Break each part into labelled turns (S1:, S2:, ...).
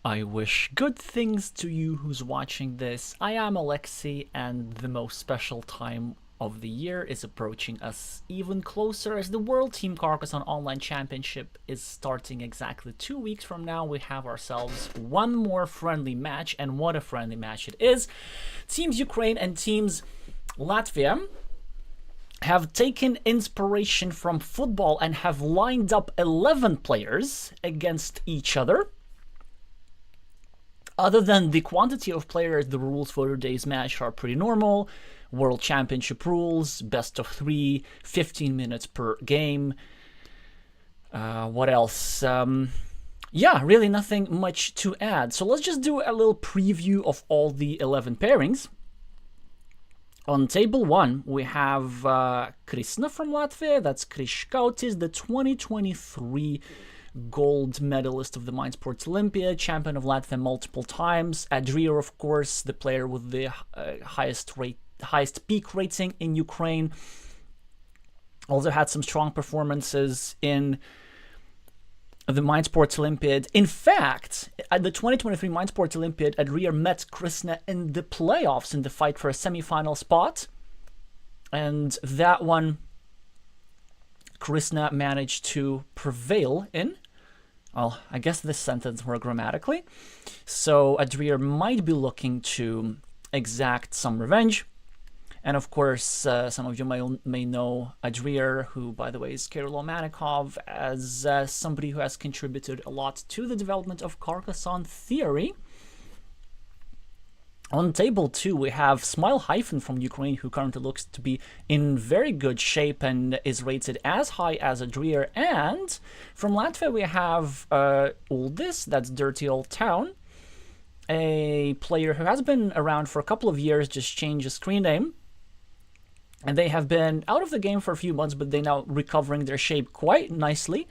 S1: I wish good things to you who's watching this. I am Alexey, and the most special time of the year is approaching us even closer as the World Team Carcassonne Online Championship is starting exactly 2 weeks from now. We have ourselves one more friendly match, and what a friendly match it is. Teams Ukraine and Teams Latvia have taken inspiration from football and have lined up 11 players against each other. Other than the quantity of players, the rules for today's match are pretty normal. World Championship rules, best of 3, 15 minutes per game. What else? Yeah, really nothing much to add. So let's just do a little preview of all the 11 pairings. On table 1, we have Krisna from Latvia. That's Kriškautis, the 2023 gold medalist of the Mind Sports Olympiad, champion of Latvia multiple times. Adria, of course, the player with the highest peak rating in Ukraine. Also had some strong performances in the Mind Sports Olympiad. In fact, at the 2023 Mind Sports Olympiad, Adria met Krisna in the playoffs in the fight for a semi-final spot. And that one, Krisna managed to prevail in. Well, I guess this sentence more grammatically. So Adria might be looking to exact some revenge. And of course, some of you may know Adria, who, by the way, is Kirill Manikov, as somebody who has contributed a lot to the development of Carcassonne theory. On table 2, we have Smile Hyphen from Ukraine, who currently looks to be in very good shape and is rated as high as Adria. And from Latvia, we have Uldis, that's Dirty Old Town, a player who has been around for a couple of years, just changed his screen name. And they have been out of the game for a few months, but they're now recovering their shape quite nicely.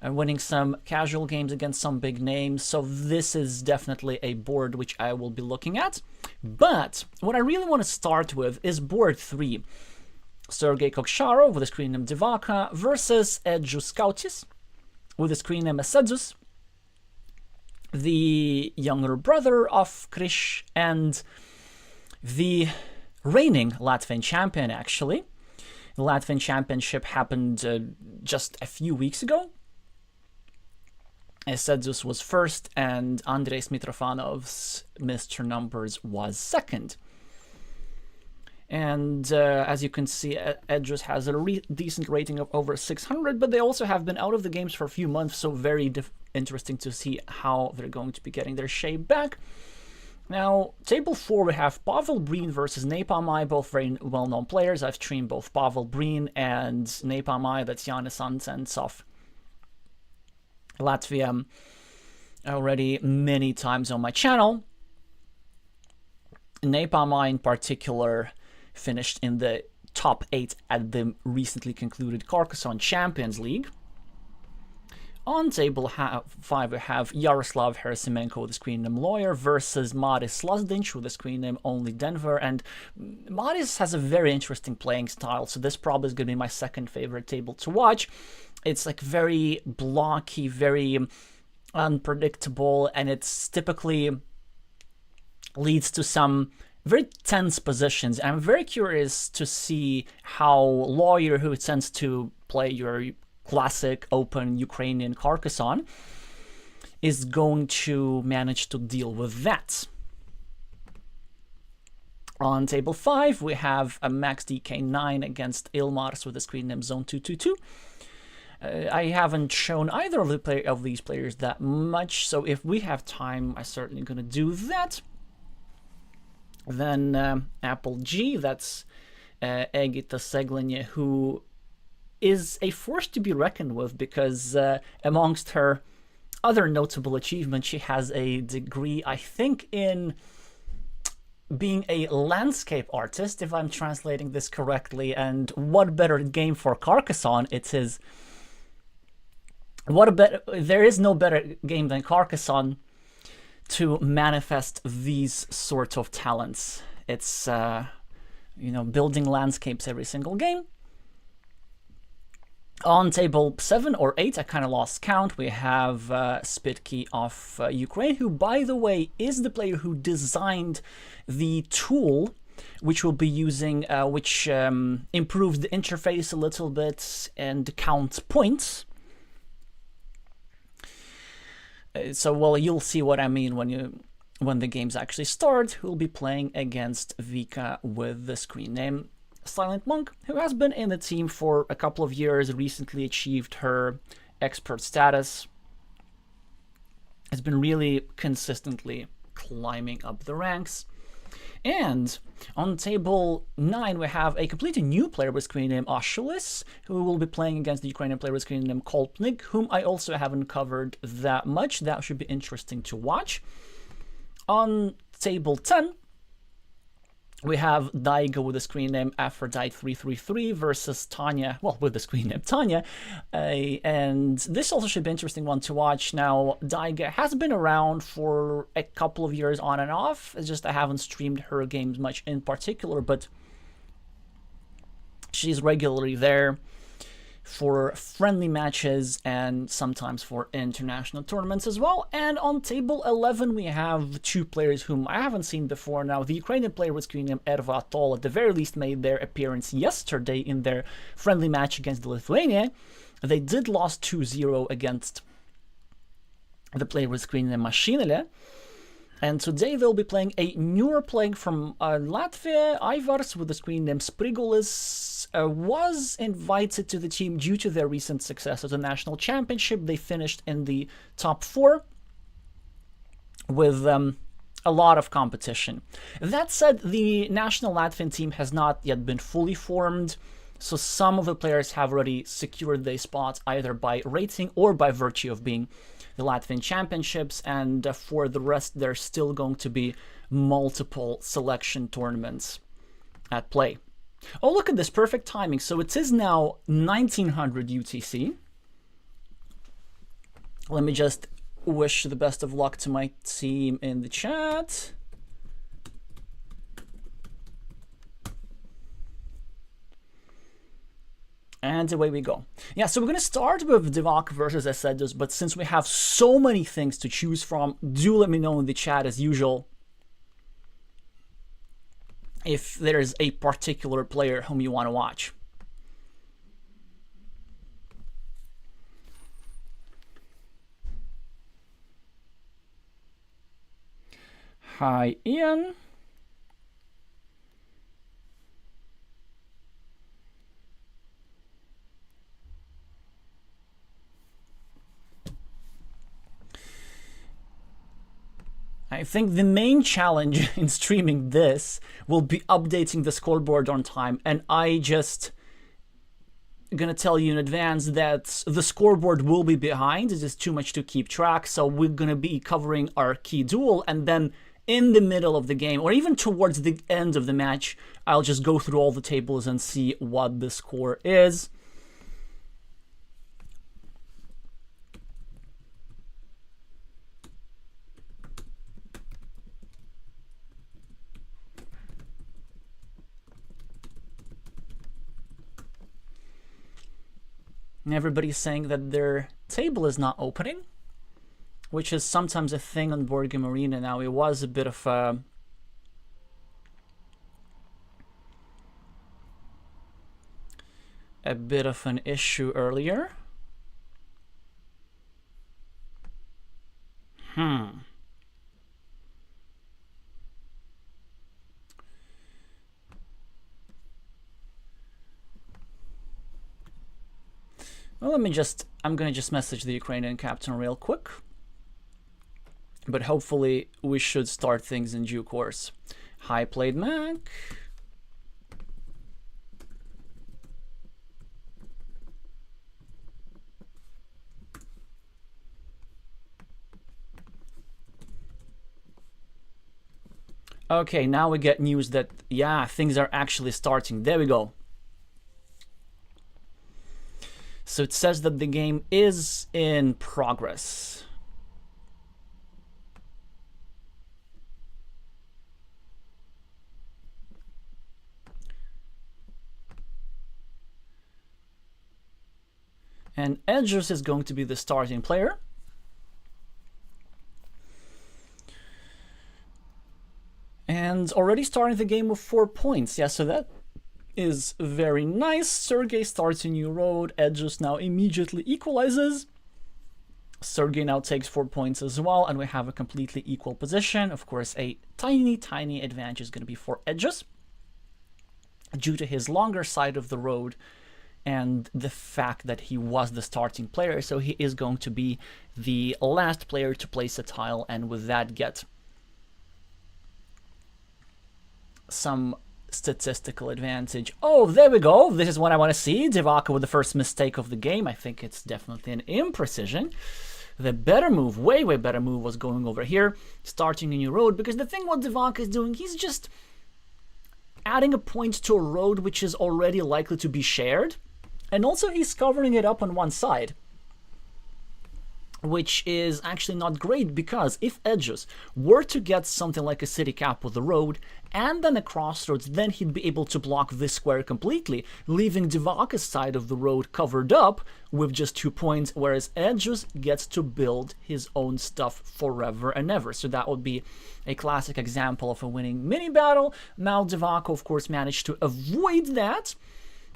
S1: Winning some casual games against some big names. So this is definitely a board which I will be looking at. But what I really want to start with is board 3. Sergei Koksharov with the screen name Devaka versus Edžius Kautis with the screen name Asedzus, the younger brother of Krish and the reigning Latvian champion, actually. The Latvian championship happened just a few weeks ago. Asedzus was first, and Andreis Mitrofanov's Mr. Numbers was second. And as you can see, Edžius has a decent rating of over 600, but they also have been out of the games for a few months, so very interesting to see how they're going to be getting their shape back. Now, table 4, we have Pavel Breen versus Napalm Eye, both very well-known players. I've streamed both Pavel Breen and Napalm Eye, that's Jānis Ansens of Latvia, already many times on my channel. Napalm Eye in particular finished in the top 8 at the recently concluded Carcassonne Champions League. On table 5, we have Yaroslav Herasimenko with the screen name Lawyer versus Maris Lazdinch with the screen name Only Denver. And Maris has a very interesting playing style, so this probably is going to be my second favorite table to watch. It's like very blocky, very unpredictable, and it's typically leads to some very tense positions. I'm very curious to see how Lawyer, who tends to play your classic open Ukrainian Carcassonne, is going to manage to deal with that. On table 5, we have a Max DK9 against Ilmars with the screen name Zone222. I haven't shown either of these players that much, so if we have time, I'm certainly going to do that. Then Apple G, that's Egita Seglenye, who is a force to be reckoned with because amongst her other notable achievements, she has a degree, I think, in being a landscape artist, if I'm translating this correctly. And what better game for Carcassonne? It is... there is no better game than Carcassonne to manifest these sorts of talents. It's, building landscapes every single game. On table 7 or 8, I kind of lost count, we have Spitky of Ukraine, who, by the way, is the player who designed the tool which we'll be using, which improves the interface a little bit and counts points. So, well, you'll see what I mean when the games actually start. We'll be playing against Vika with the screen name Silent Monk, who has been in the team for a couple of years, recently achieved her expert status, has been really consistently climbing up the ranks. And on table 9, we have a completely new player with screen name Ashulis, who will be playing against the Ukrainian player with screen name Kolpnik, whom I also haven't covered that much. That should be interesting to watch. On table 10, we have Daiga with the screen name Aphrodite333 versus Tanya, well, with the screen name Tanya. And this also should be an interesting one to watch. Now, Daiga has been around for a couple of years on and off. It's just I haven't streamed her games much in particular, but she's regularly there for friendly matches and sometimes for international tournaments as well. And on table 11, we have two players whom I haven't seen before. Now, the Ukrainian player with screen name Erva Tol at the very least made their appearance yesterday in their friendly match against Lithuania. They did lose 2-0 against the player with screen name Mashinele. And today they'll be playing a newer player from Latvia, Ivars, with the screen name Sprigulis. Was invited to the team due to their recent success at the national championship. They finished in the top 4 with a lot of competition. That said, the national Latvian team has not yet been fully formed, so some of the players have already secured their spots either by rating or by virtue of being the Latvian championships, and for the rest there's still going to be multiple selection tournaments at play. Oh, look at this, perfect timing. So it is now 1900 UTC. Let me just wish the best of luck to my team in the chat. And away we go. Yeah, so we're going to start with Divac versus Esedus, but since we have so many things to choose from, do let me know in the chat as usual if there's a particular player whom you want to watch. Hi, Ian. I think the main challenge in streaming this will be updating the scoreboard on time, and I just gonna tell you in advance that the scoreboard will be behind. It is too much to keep track, so we're gonna be covering our key duel, and then in the middle of the game, or even towards the end of the match, I'll just go through all the tables and see what the score is. And everybody's saying that their table is not opening, which is sometimes a thing on Board Game Arena now. It was a bit of an issue earlier. Well, I'm gonna just message the Ukrainian captain real quick. But hopefully we should start things in due course. Hi, Played Mac. Okay, now we get news that, yeah, things are actually starting. There we go. So it says that the game is in progress. And Edges is going to be the starting player. And already starting the game with 4 points. Yeah, so that is very nice. Sergey starts a new road. Edges now immediately equalizes. Sergey now takes 4 points as well, and we have a completely equal position. Of course, a tiny advantage is going to be for Edges due to his longer side of the road and the fact that he was the starting player. So he is going to be the last player to place a tile, and with that get some statistical advantage. Oh, there we go. This is what I want to see. Divaca with the first mistake of the game. I think it's definitely an imprecision. The better move, way better move, was going over here, starting a new road, because the thing what Divaca is doing, he's just adding a point to a road which is already likely to be shared, and also he's covering it up on one side, which is actually not great, because if Edges were to get something like a city cap with the road and then a crossroads, then he'd be able to block this square completely, leaving Divaca's side of the road covered up with just 2 points, whereas Edges gets to build his own stuff forever and ever. So that would be a classic example of a winning mini battle. Now Divaca, of course, managed to avoid that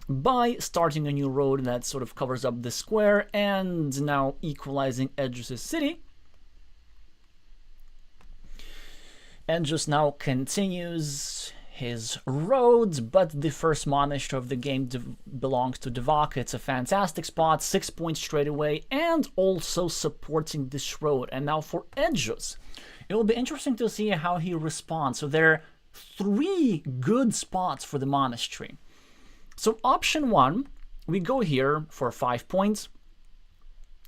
S1: by starting a new road that sort of covers up the square and now equalizing Edges' city. Edges now continues his roads, but the first monastery of the game belongs to Divaca. It's a fantastic spot, 6 points straight away, and also supporting this road. And now for Edges, it will be interesting to see how he responds. So there are 3 good spots for the monastery. So option 1, we go here for 5 points,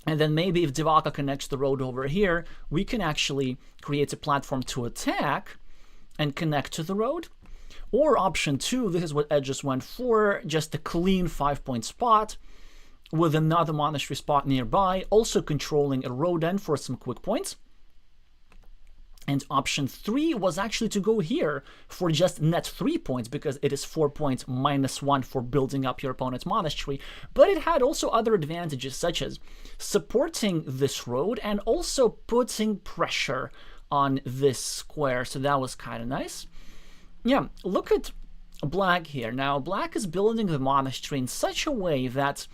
S1: and then maybe if Divaca connects the road over here, we can actually create a platform to attack and connect to the road. Or option 2, this is what Edges went for, just a clean 5-point spot with another monastery spot nearby, also controlling a road end for some quick points. And option 3 was actually to go here for just net 3 points, because it is 4 points minus 1 for building up your opponent's monastery. But it had also other advantages, such as supporting this road and also putting pressure on this square. So that was kind of nice. Yeah, look at Black here. Now, Black is building the monastery in such a way that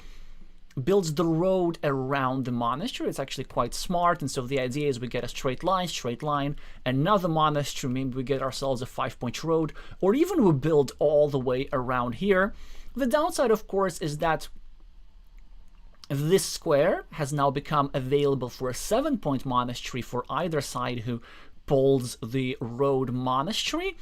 S1: builds the road around the monastery. It's actually quite smart, and so the idea is we get a straight line, another monastery, maybe we get ourselves a 5-point road, or even we build all the way around here. The downside, of course, is that this square has now become available for a 7-point monastery for either side who pulls the road monastery.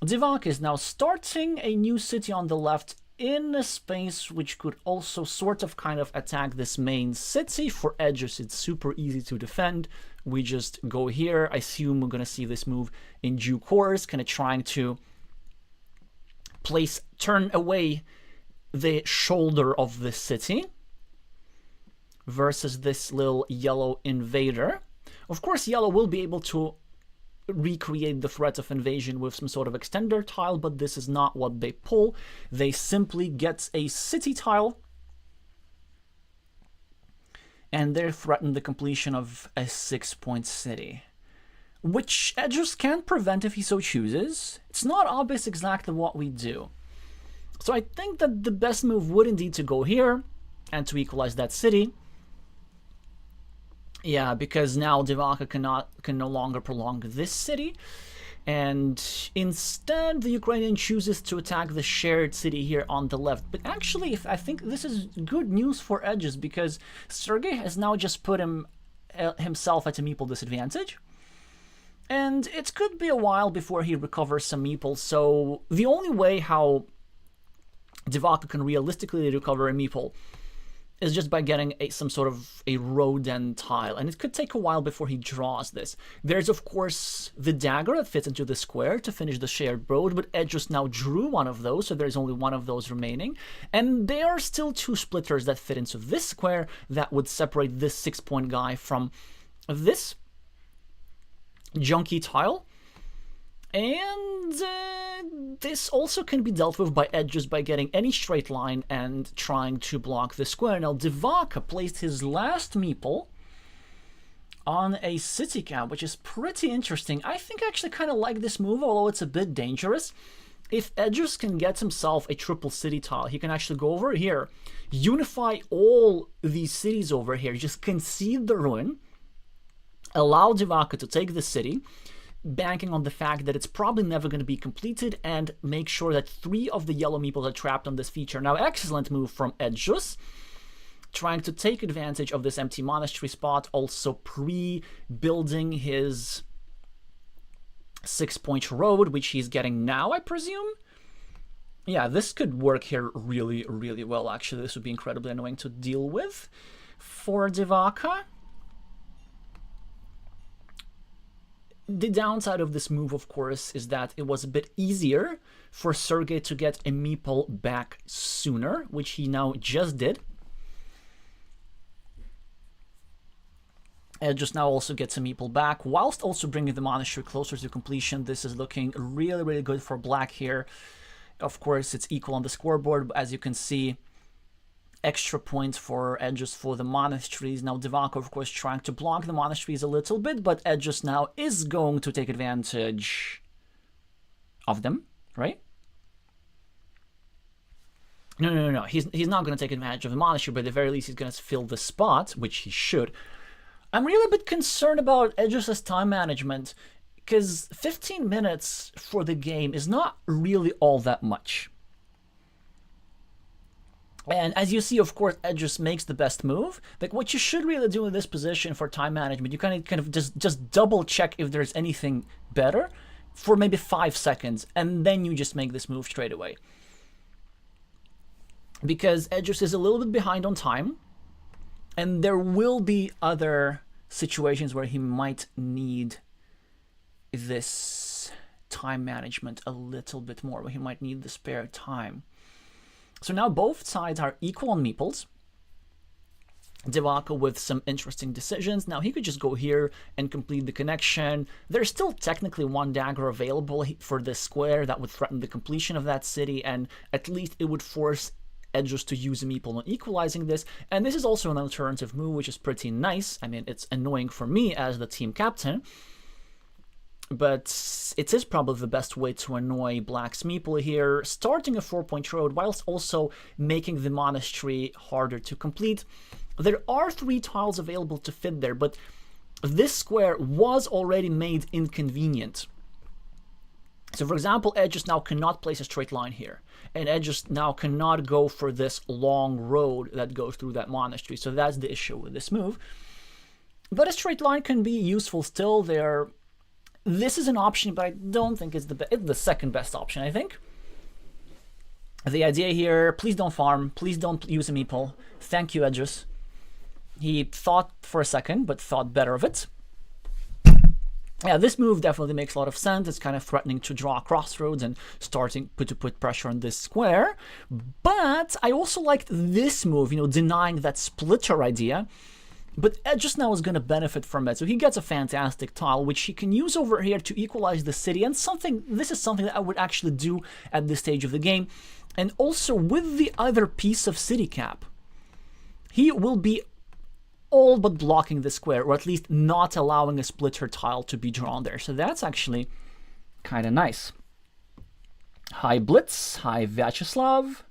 S1: Divaca is now starting a new city on the left in a space which could also sort of kind of attack this main city. For Edges, it's super easy to defend. We just go here. I assume we're going to see this move in due course, kind of trying to turn away the shoulder of the city versus this little yellow invader. Of course, yellow will be able to recreate the threat of invasion with some sort of extender tile, but this is not what they pull. They simply get a city tile, and they threaten the completion of a 6-point city, which Edges can prevent if he so chooses. It's not obvious exactly what we do. So I think that the best move would indeed to go here and to equalize that city. Yeah, because now Divaca can no longer prolong this city, and instead the Ukrainian chooses to attack the shared city here on the left. But actually, I think this is good news for Edges, because Sergey has now just put himself at a meeple disadvantage, and it could be a while before he recovers some meeples. So the only way how Divaca can realistically recover a meeple is just by getting some sort of a road end tile, and it could take a while before he draws this. There's, of course, the dagger that fits into the square to finish the shared road, but Edges now drew one of those, so there's only one of those remaining. And there are still 2 splitters that fit into this square that would separate this 6-point guy from this junky tile. And this also can be dealt with by edges by getting any straight line and trying to block the square. Now, Divaka placed his last meeple on a city cap, which is pretty interesting. I think I actually kind of like this move, although it's a bit dangerous. If Edges can get himself a triple city tile, he can actually go over here, unify all these cities over here, just concede the ruin, allow Divaka to take the city, banking on the fact that it's probably never going to be completed, and make sure that 3 of the yellow meeples are trapped on this feature. Now, excellent move from Edges, trying to take advantage of this empty monastery spot, also pre-building his 6-point road, which he's getting now, I presume? Yeah, this could work here really, really well, actually. This would be incredibly annoying to deal with for Divaka. The downside of this move, of course, is that it was a bit easier for Sergei to get a meeple back sooner, which he now just did. Just now also gets a meeple back, whilst also bringing the monastery closer to completion. This is looking really, really good for black here. Of course, it's equal on the scoreboard, but as you can see, extra points for Edges for the monasteries. Now, Divaka, of course, trying to block the monasteries a little bit, but Edges now is going to take advantage of them, right? No. He's not going to take advantage of the monastery, but at the very least, he's going to fill the spot, which he should. I'm really a bit concerned about Edges' time management, because 15 minutes for the game is not really all that much. And as you see, of course, Edges makes the best move. Like, what you should really do in this position for time management, you kind of just double check if there's anything better for maybe 5 seconds, and then you just make this move straight away. Because Edges is a little bit behind on time, and there will be other situations where he might need this time management a little bit more, where he might need the spare time. So now both sides are equal on meeples. Divaka with some interesting decisions. Now he could just go here and complete the connection. There's still technically 1 dagger available for this square that would threaten the completion of that city, and at least it would force Edges to use a meeple on equalizing this. And this is also an alternative move, which is pretty nice. I mean, it's annoying for me as the team captain, but it is probably the best way to annoy Black's meeple here, starting a 4-point road whilst also making the monastery harder to complete. There are 3 tiles available to fit there, but this square was already made inconvenient. So, for example, Edges now cannot place a straight line here, and Edges now cannot go for this long road that goes through that monastery. So that's the issue with this move. But a straight line can be useful still. This is an option, but I don't think it's the second best option, I think. The idea here, please don't farm, please don't use a meeple. Thank you, Edges. He thought for a second, but thought better of it. Yeah, this move definitely makes a lot of sense. It's kind of threatening to draw crossroads and starting to put pressure on this square. But I also liked this move, denying that splitter idea. But Edges now is going to benefit from it. So he gets a fantastic tile, which he can use over here to equalize the city. And this is something that I would actually do at this stage of the game. And also with the other piece of city cap, he will be all but blocking the square, or at least not allowing a splitter tile to be drawn there. So that's actually kind of nice. Hi Blitz, hi Vyacheslav.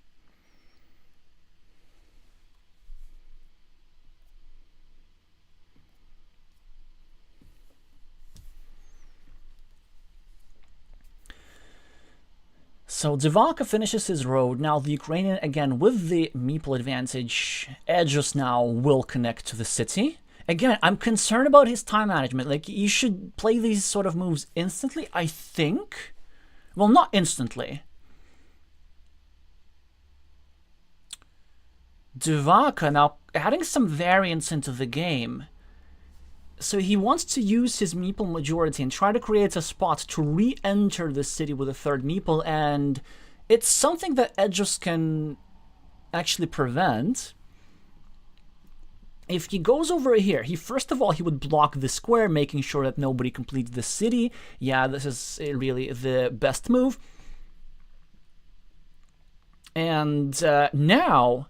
S1: So Divaka finishes his road. Now the Ukrainian, again, with the meeple advantage, Edges now will connect to the city. Again, I'm concerned about his time management. Like, you should play these sort of moves instantly, I think. Well, not instantly. Divaka now adding some variance into the game. So he wants to use his meeple majority and try to create a spot to re-enter the city with a 3rd meeple, and it's something that Edges can actually prevent. If he goes over here, first of all, he would block the square, making sure that nobody completes the city. Yeah, this is really the best move. And now,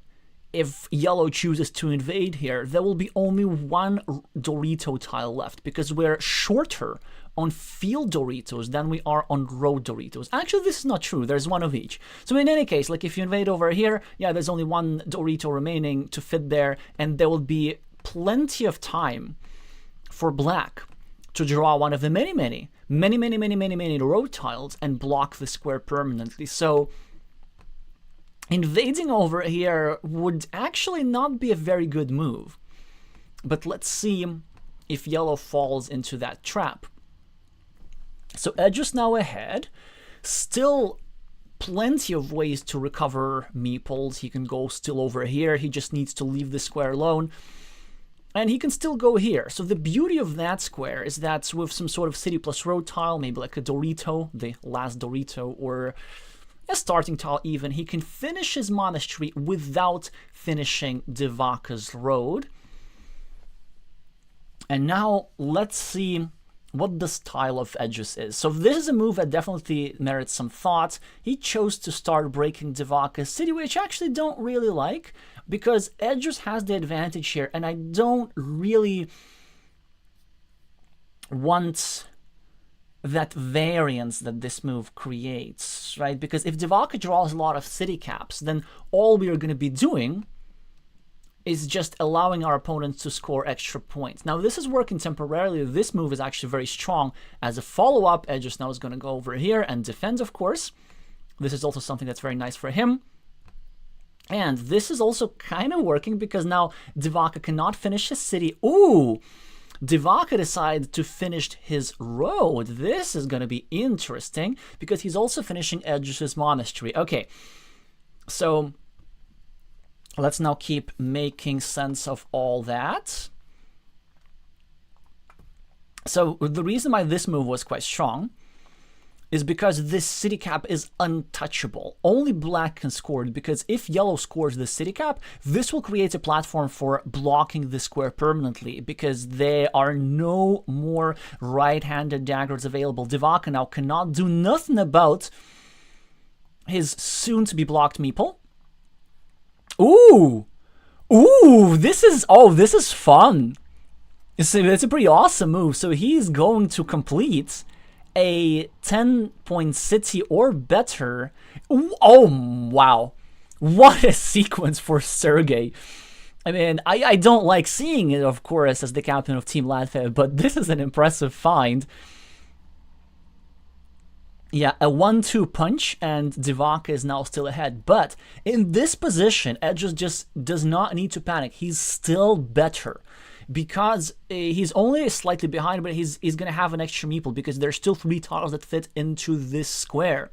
S1: if yellow chooses to invade here, there will be only one Dorito tile left, because we're shorter on field Doritos than we are on road Doritos. Actually, this is not true. There's one of each. So in any case, like if you invade over here, yeah, there's only one Dorito remaining to fit there, and there will be plenty of time for black to draw one of the many road tiles and block the square permanently. So invading over here would actually not be a very good move. But let's see if yellow falls into that trap. So edge is now ahead. Still plenty of ways to recover meeples. He can go still over here. He just needs to leave the square alone. And he can still go here. So the beauty of that square is that with some sort of city plus road tile, maybe like a Dorito, the last Dorito, or a starting tile even, he can finish his monastery without finishing Divaka's road. And now let's see what the style of Edges is. So this is a move that definitely merits some thought. He chose to start breaking Divaka's city, which I actually don't really like, because Edges has the advantage here, and I don't really want that variance that this move creates, right? Because if Divaka draws a lot of city caps, then all we are going to be doing is just allowing our opponents to score extra points. Now, this is working temporarily. This move is actually very strong. As a follow-up, Edges now is going to go over here and defend, of course. This is also something that's very nice for him. And this is also kind of working because now Divaka cannot finish his city. Ooh! Divaka decided to finish his road. This is going to be interesting because he's also finishing Edges' monastery. Okay, so let's now keep making sense of all that. So the reason why this move was quite strong is because this city cap is untouchable. Only black can score it, because if yellow scores the city cap, this will create a platform for blocking the square permanently, because there are no more right-handed daggers available. Divaka now cannot do nothing about his soon-to-be-blocked meeple. Ooh! Ooh! This is fun! It's a pretty awesome move. So he's going to complete a 10-point city or better. Oh, wow. What a sequence for Sergey. I mean, I don't like seeing it, of course, as the captain of Team Latvia, but this is an impressive find. Yeah, a 1-2 punch, and Divaka is now still ahead. But in this position, Edges just does not need to panic. He's still better, because he's only slightly behind, but he's going to have an extra meeple because there's still 3 tiles that fit into this square.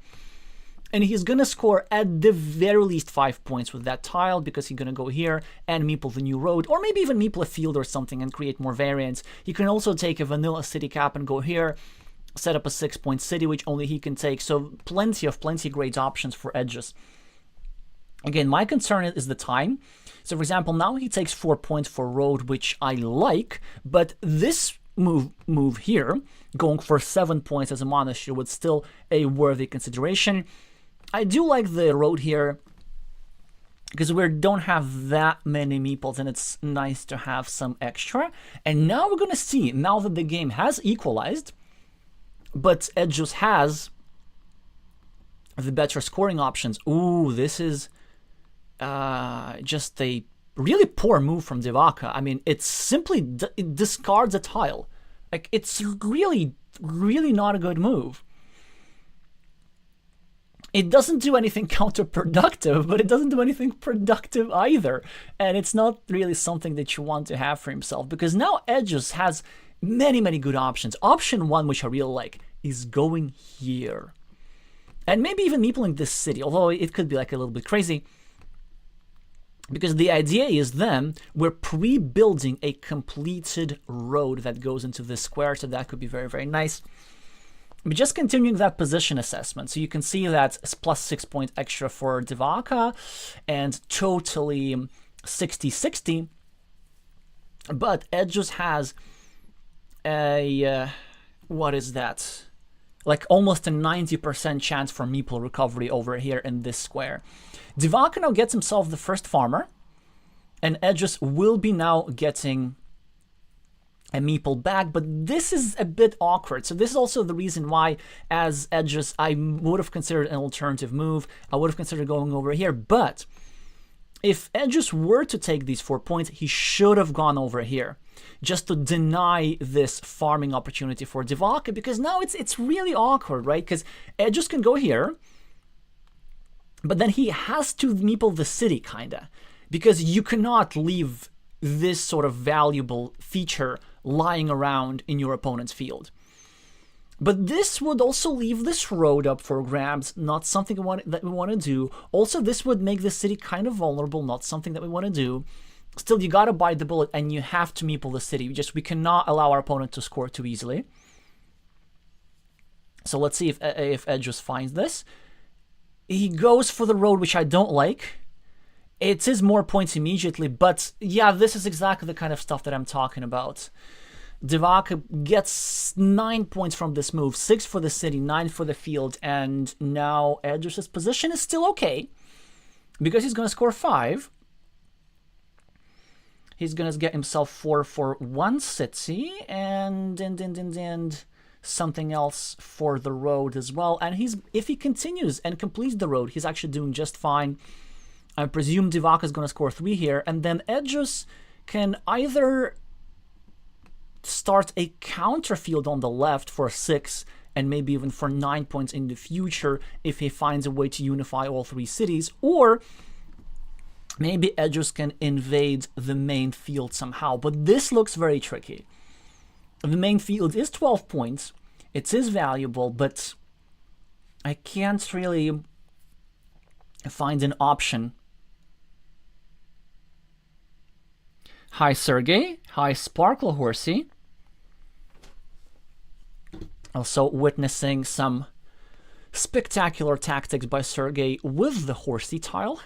S1: And he's going to score at the very least 5 points with that tile, because he's going to go here and meeple the new road, or maybe even meeple a field or something and create more variance. He can also take a vanilla city cap and go here, set up a 6-point city, which only he can take. So plenty great options for Edges. Again, my concern is the time. So for example, now he takes 4 points for road, which I like, but this move here, going for 7 points as a monastery, was still a worthy consideration. I do like the road here, because we don't have that many meeples, and it's nice to have some extra. And now we're going to see, now that the game has equalized, but Edges has the better scoring options. Ooh, this is just a really poor move from Divaka. I mean, it simply it discards a tile. Like, it's really not a good move. It doesn't do anything counterproductive, but it doesn't do anything productive either. And it's not really something that you want to have for himself, because now Edges has many good options. Option 1, which I really like, is going here. And maybe even meepling this city, although it could be like a little bit crazy. Because the idea is then we're pre-building a completed road that goes into this square, so that could be very nice. But just continuing that position assessment, so you can see that it's plus 6 point extra for Divaka, and totally 60-60. But Edges has a, what is that? like almost a 90% chance for meeple recovery over here in this square. Divac now gets himself the first farmer, and Edges will be now getting a meeple back, but this is a bit awkward. So this is also the reason why, as Edges, I would have considered an alternative move. I would have considered going over here, but if Edges were to take these 4 points, he should have gone over here, just to deny this farming opportunity for Divac, because now it's really awkward, right? Because Edges can go here, but then he has to meeple the city, kinda, because you cannot leave this sort of valuable feature lying around in your opponent's field. But this would also leave this road up for grabs, not something that we want to do. Also, this would make the city kind of vulnerable, not something that we want to do. Still, you gotta bite the bullet, and you have to meeple the city. We cannot allow our opponent to score too easily. So let's see if Edges finds this. He goes for the road, which I don't like. It is more points immediately, but yeah, this is exactly the kind of stuff that I'm talking about. Divac gets 9 points from this move, 6 for the city, 9 for the field, and now Edges' position is still okay, because he's going to score 5. He's going to get himself 4 for one city, and something else for the road as well. And if he continues and completes the road, he's actually doing just fine. I presume Divac is going to score 3 here, and then Edges can either start a counter field on the left for 6 and maybe even for 9 points in the future if he finds a way to unify all 3 cities, or maybe Edges can invade the main field somehow. But this looks very tricky. The main field is 12 points. It is valuable, but I can't really find an option. Hi, Sergey. Hi, Sparkle Horsey. Also witnessing some spectacular tactics by Sergey with the Horsey tile.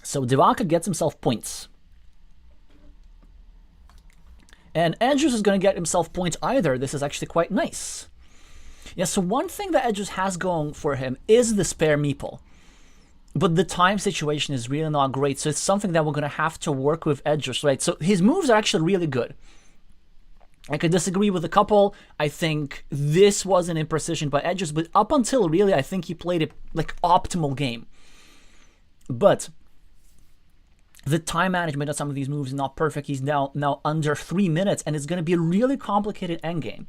S1: So Divac gets himself points. And Edges is going to get himself points either. This is actually quite nice. Yeah, so one thing that Edges has going for him is the spare meeple. But the time situation is really not great, so it's something that we're going to have to work with Edges, right? So his moves are actually really good. I could disagree with a couple. I think this was an imprecision by Edges, but up until really, I think he played a like optimal game. But the time management of some of these moves is not perfect. He's now under 3 minutes, and it's going to be a really complicated endgame.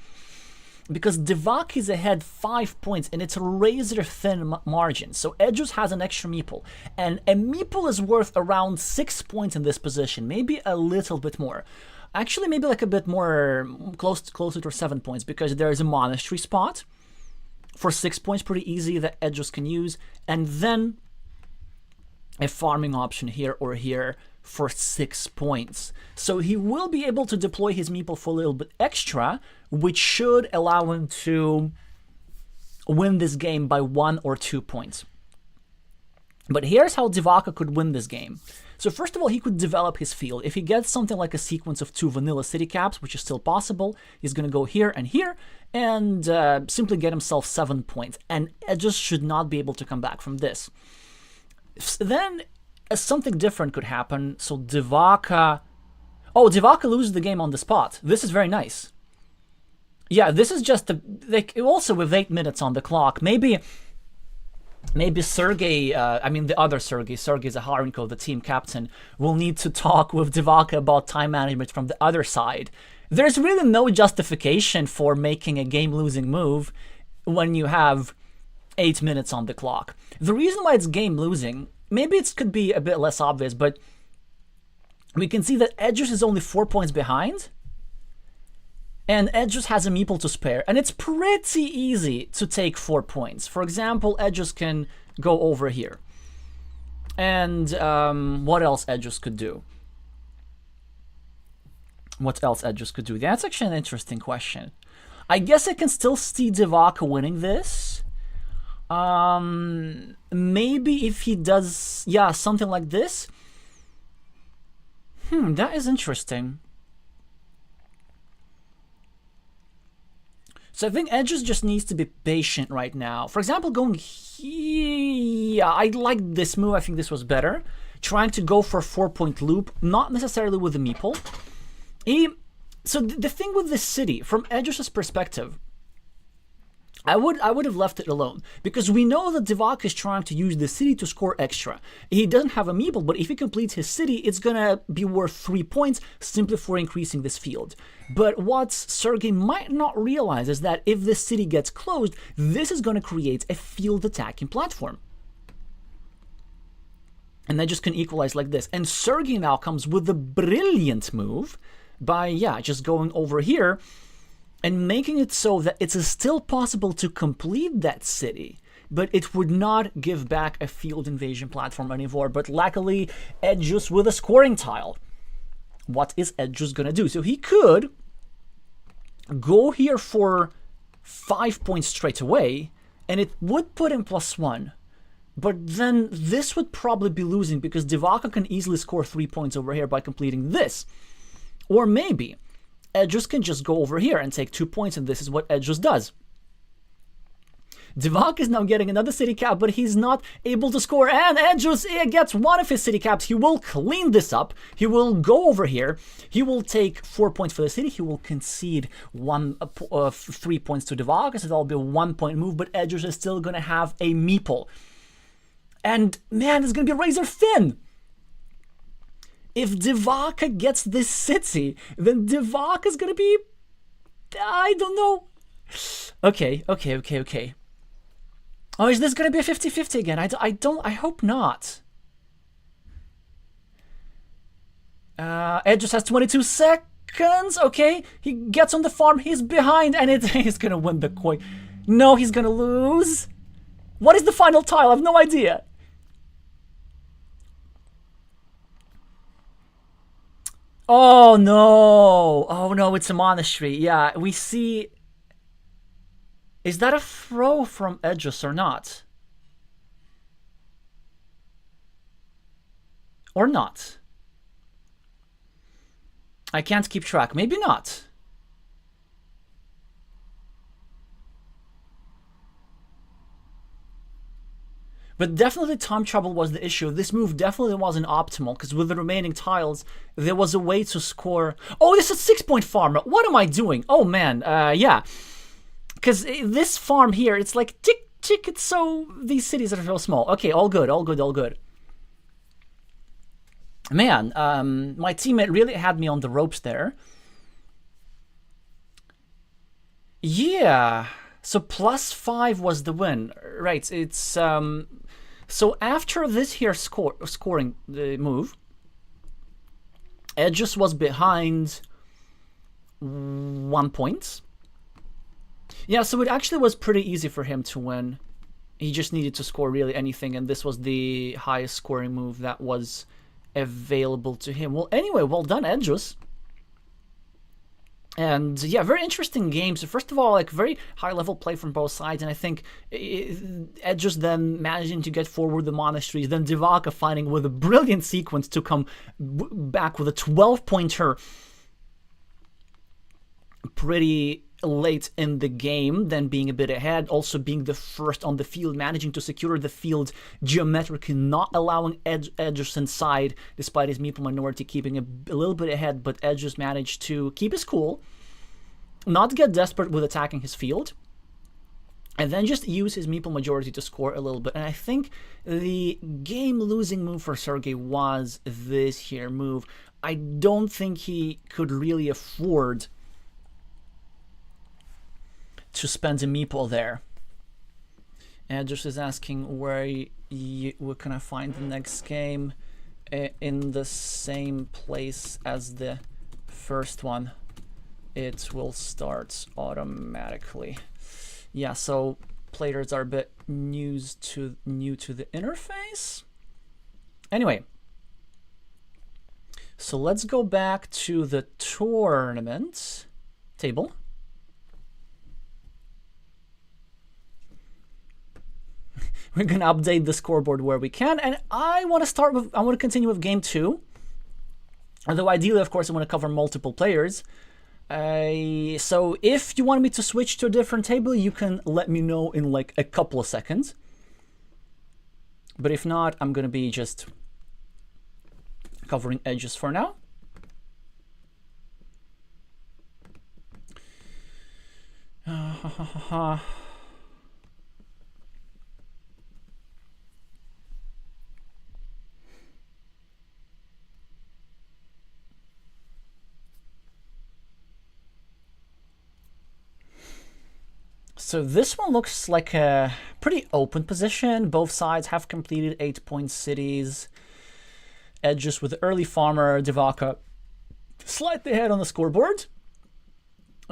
S1: Because Divac is ahead 5 points, and it's a razor-thin margin. So Edges has an extra meeple, and a meeple is worth around 6 points in this position, maybe a little bit more. Actually, maybe like a bit more, closer to 7 points, because there is a monastery spot for 6 points, pretty easy, that Edges can use, and then a farming option here or here for 6 points. So he will be able to deploy his meeple for a little bit extra, which should allow him to win this game by 1 or 2 points. But here's how Divac could win this game. So first of all, he could develop his field. If he gets something like a sequence of 2 vanilla city caps, which is still possible, he's going to go here, and simply get himself 7 points. And Edges should not be able to come back from this. Then something different could happen. So Divac... Oh, Divac loses the game on the spot. This is very nice. Yeah, this is just also with 8 minutes on the clock. Maybe Sergey, I mean the other Sergey Zaharenko, the team captain, will need to talk with Divac about time management from the other side. There's really no justification for making a game-losing move when you have 8 minutes on the clock. The reason why it's game-losing, maybe it could be a bit less obvious, but we can see that Edges is only 4 points behind, and Edges has a meeple to spare, and it's pretty easy to take 4 points. For example, Edges can go over here. And what else Edges could do? What else Edges could do? That's actually an interesting question. I guess I can still see Divac winning this. Maybe if he does, yeah, something like this. That is interesting. So I think Edges just needs to be patient right now. For example, going here, yeah, I like this move. I think this was better. Trying to go for a 4-point loop, not necessarily with the meeple. So the thing with this city, from Edges' perspective, I would have left it alone, because we know that Divac is trying to use the city to score extra. He doesn't have a meeple, but if he completes his city, it's gonna be worth 3 points simply for increasing this field. But what Sergey might not realize is that if this city gets closed, this is gonna create a field attacking platform. And then just can equalize like this. And Sergey now comes with a brilliant move by, yeah, just going over here and making it so that it's still possible to complete that city, but it would not give back a field invasion platform anymore. But luckily, Edjus with a scoring tile. What is Edjus gonna do? So he could go here for 5 points straight away, and it would put him +1. But then this would probably be losing, because Divaca can easily score 3 points over here by completing this. Or maybe Edjus can just go over here and take 2 points, and this is what Edjus does. Divac is now getting another city cap, but he's not able to score, and Edjus gets one of his city caps. He will clean this up. He will go over here. He will take 4 points for the city. He will concede 3 points to Divac, so that'll be a 1-point move, but Edjus is still going to have a meeple. And man, it's going to be razor thin. If Divaca gets this city, then Divaca is going to be, I don't know. Okay. Oh, is this going to be a 50-50 again? I hope not. Ed just has 22 seconds. Okay, he gets on the farm. He's behind, and he's going to win the coin. No, he's going to lose. What is the final tile? I have no idea. Oh no, it's a monastery. Yeah, we see. Is that a throw from Edjus or not? Or not? I can't keep track. Maybe not. But definitely time trouble was the issue. This move definitely wasn't optimal, because with the remaining tiles, there was a way to score. Oh, this is a 6-point farm. What am I doing? Oh, man. Yeah. Because this farm here, it's like tick, tick. It's so these cities are so small. Okay, all good. Man, my teammate really had me on the ropes there. Yeah. So +5 was the win. Right, it's... So after this here scoring the move, Edjus was behind 1 point. Yeah, so it actually was pretty easy for him to win. He just needed to score really anything, and this was the highest scoring move that was available to him. Well, anyway, well done, Edjus. And yeah, very interesting game. So first of all, like very high-level play from both sides, and I think Edjus then managing to get forward the monasteries, then Divaca finding with a brilliant sequence to come back with a 12-pointer pretty late in the game, then being a bit ahead, also being the first on the field, managing to secure the field geometrically, not allowing Edjus inside, despite his meeple minority keeping a little bit ahead, but Edjus managed to keep his cool, not get desperate with attacking his field, and then just use his meeple majority to score a little bit. And I think the game-losing move for Sergey was this here move. I don't think he could really afford to spend a meeple there. And just is asking where can I find the next game in the same place as the first one. It will start automatically. Yeah, so players are a bit new to the interface. Anyway, so let's go back to the tournament table. We're gonna update the scoreboard where we can, and I want to continue with game 2. Although ideally, of course, I want to cover multiple players. So if you want me to switch to a different table, you can let me know in like a couple of seconds. But if not, I'm going to be just covering edges for now. So this one looks like a pretty open position. Both sides have completed 8-point cities. Edges with early farmer, Divaka slightly ahead on the scoreboard.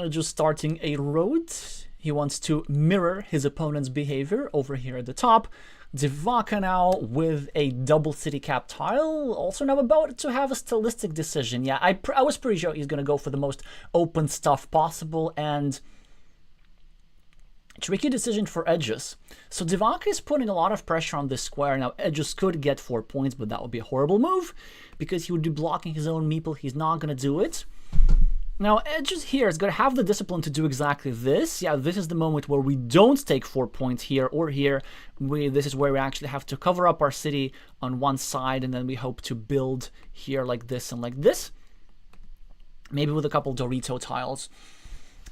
S1: Just starting a road. He wants to mirror his opponent's behavior over here at the top. Divaka now with a double city cap tile. Also now about to have a stylistic decision. Yeah, I was pretty sure he's going to go for the most open stuff possible, and tricky decision for Edges. So Divaka is putting a lot of pressure on this square. Now Edges could get 4 points, but that would be a horrible move because he would be blocking his own meeple. He's not going to do it. Now Edges here is going to have the discipline to do exactly this. Yeah, this is the moment where we don't take 4 points here or here. This is where we actually have to cover up our city on one side, and then we hope to build here like this and like this. Maybe with a couple Dorito tiles.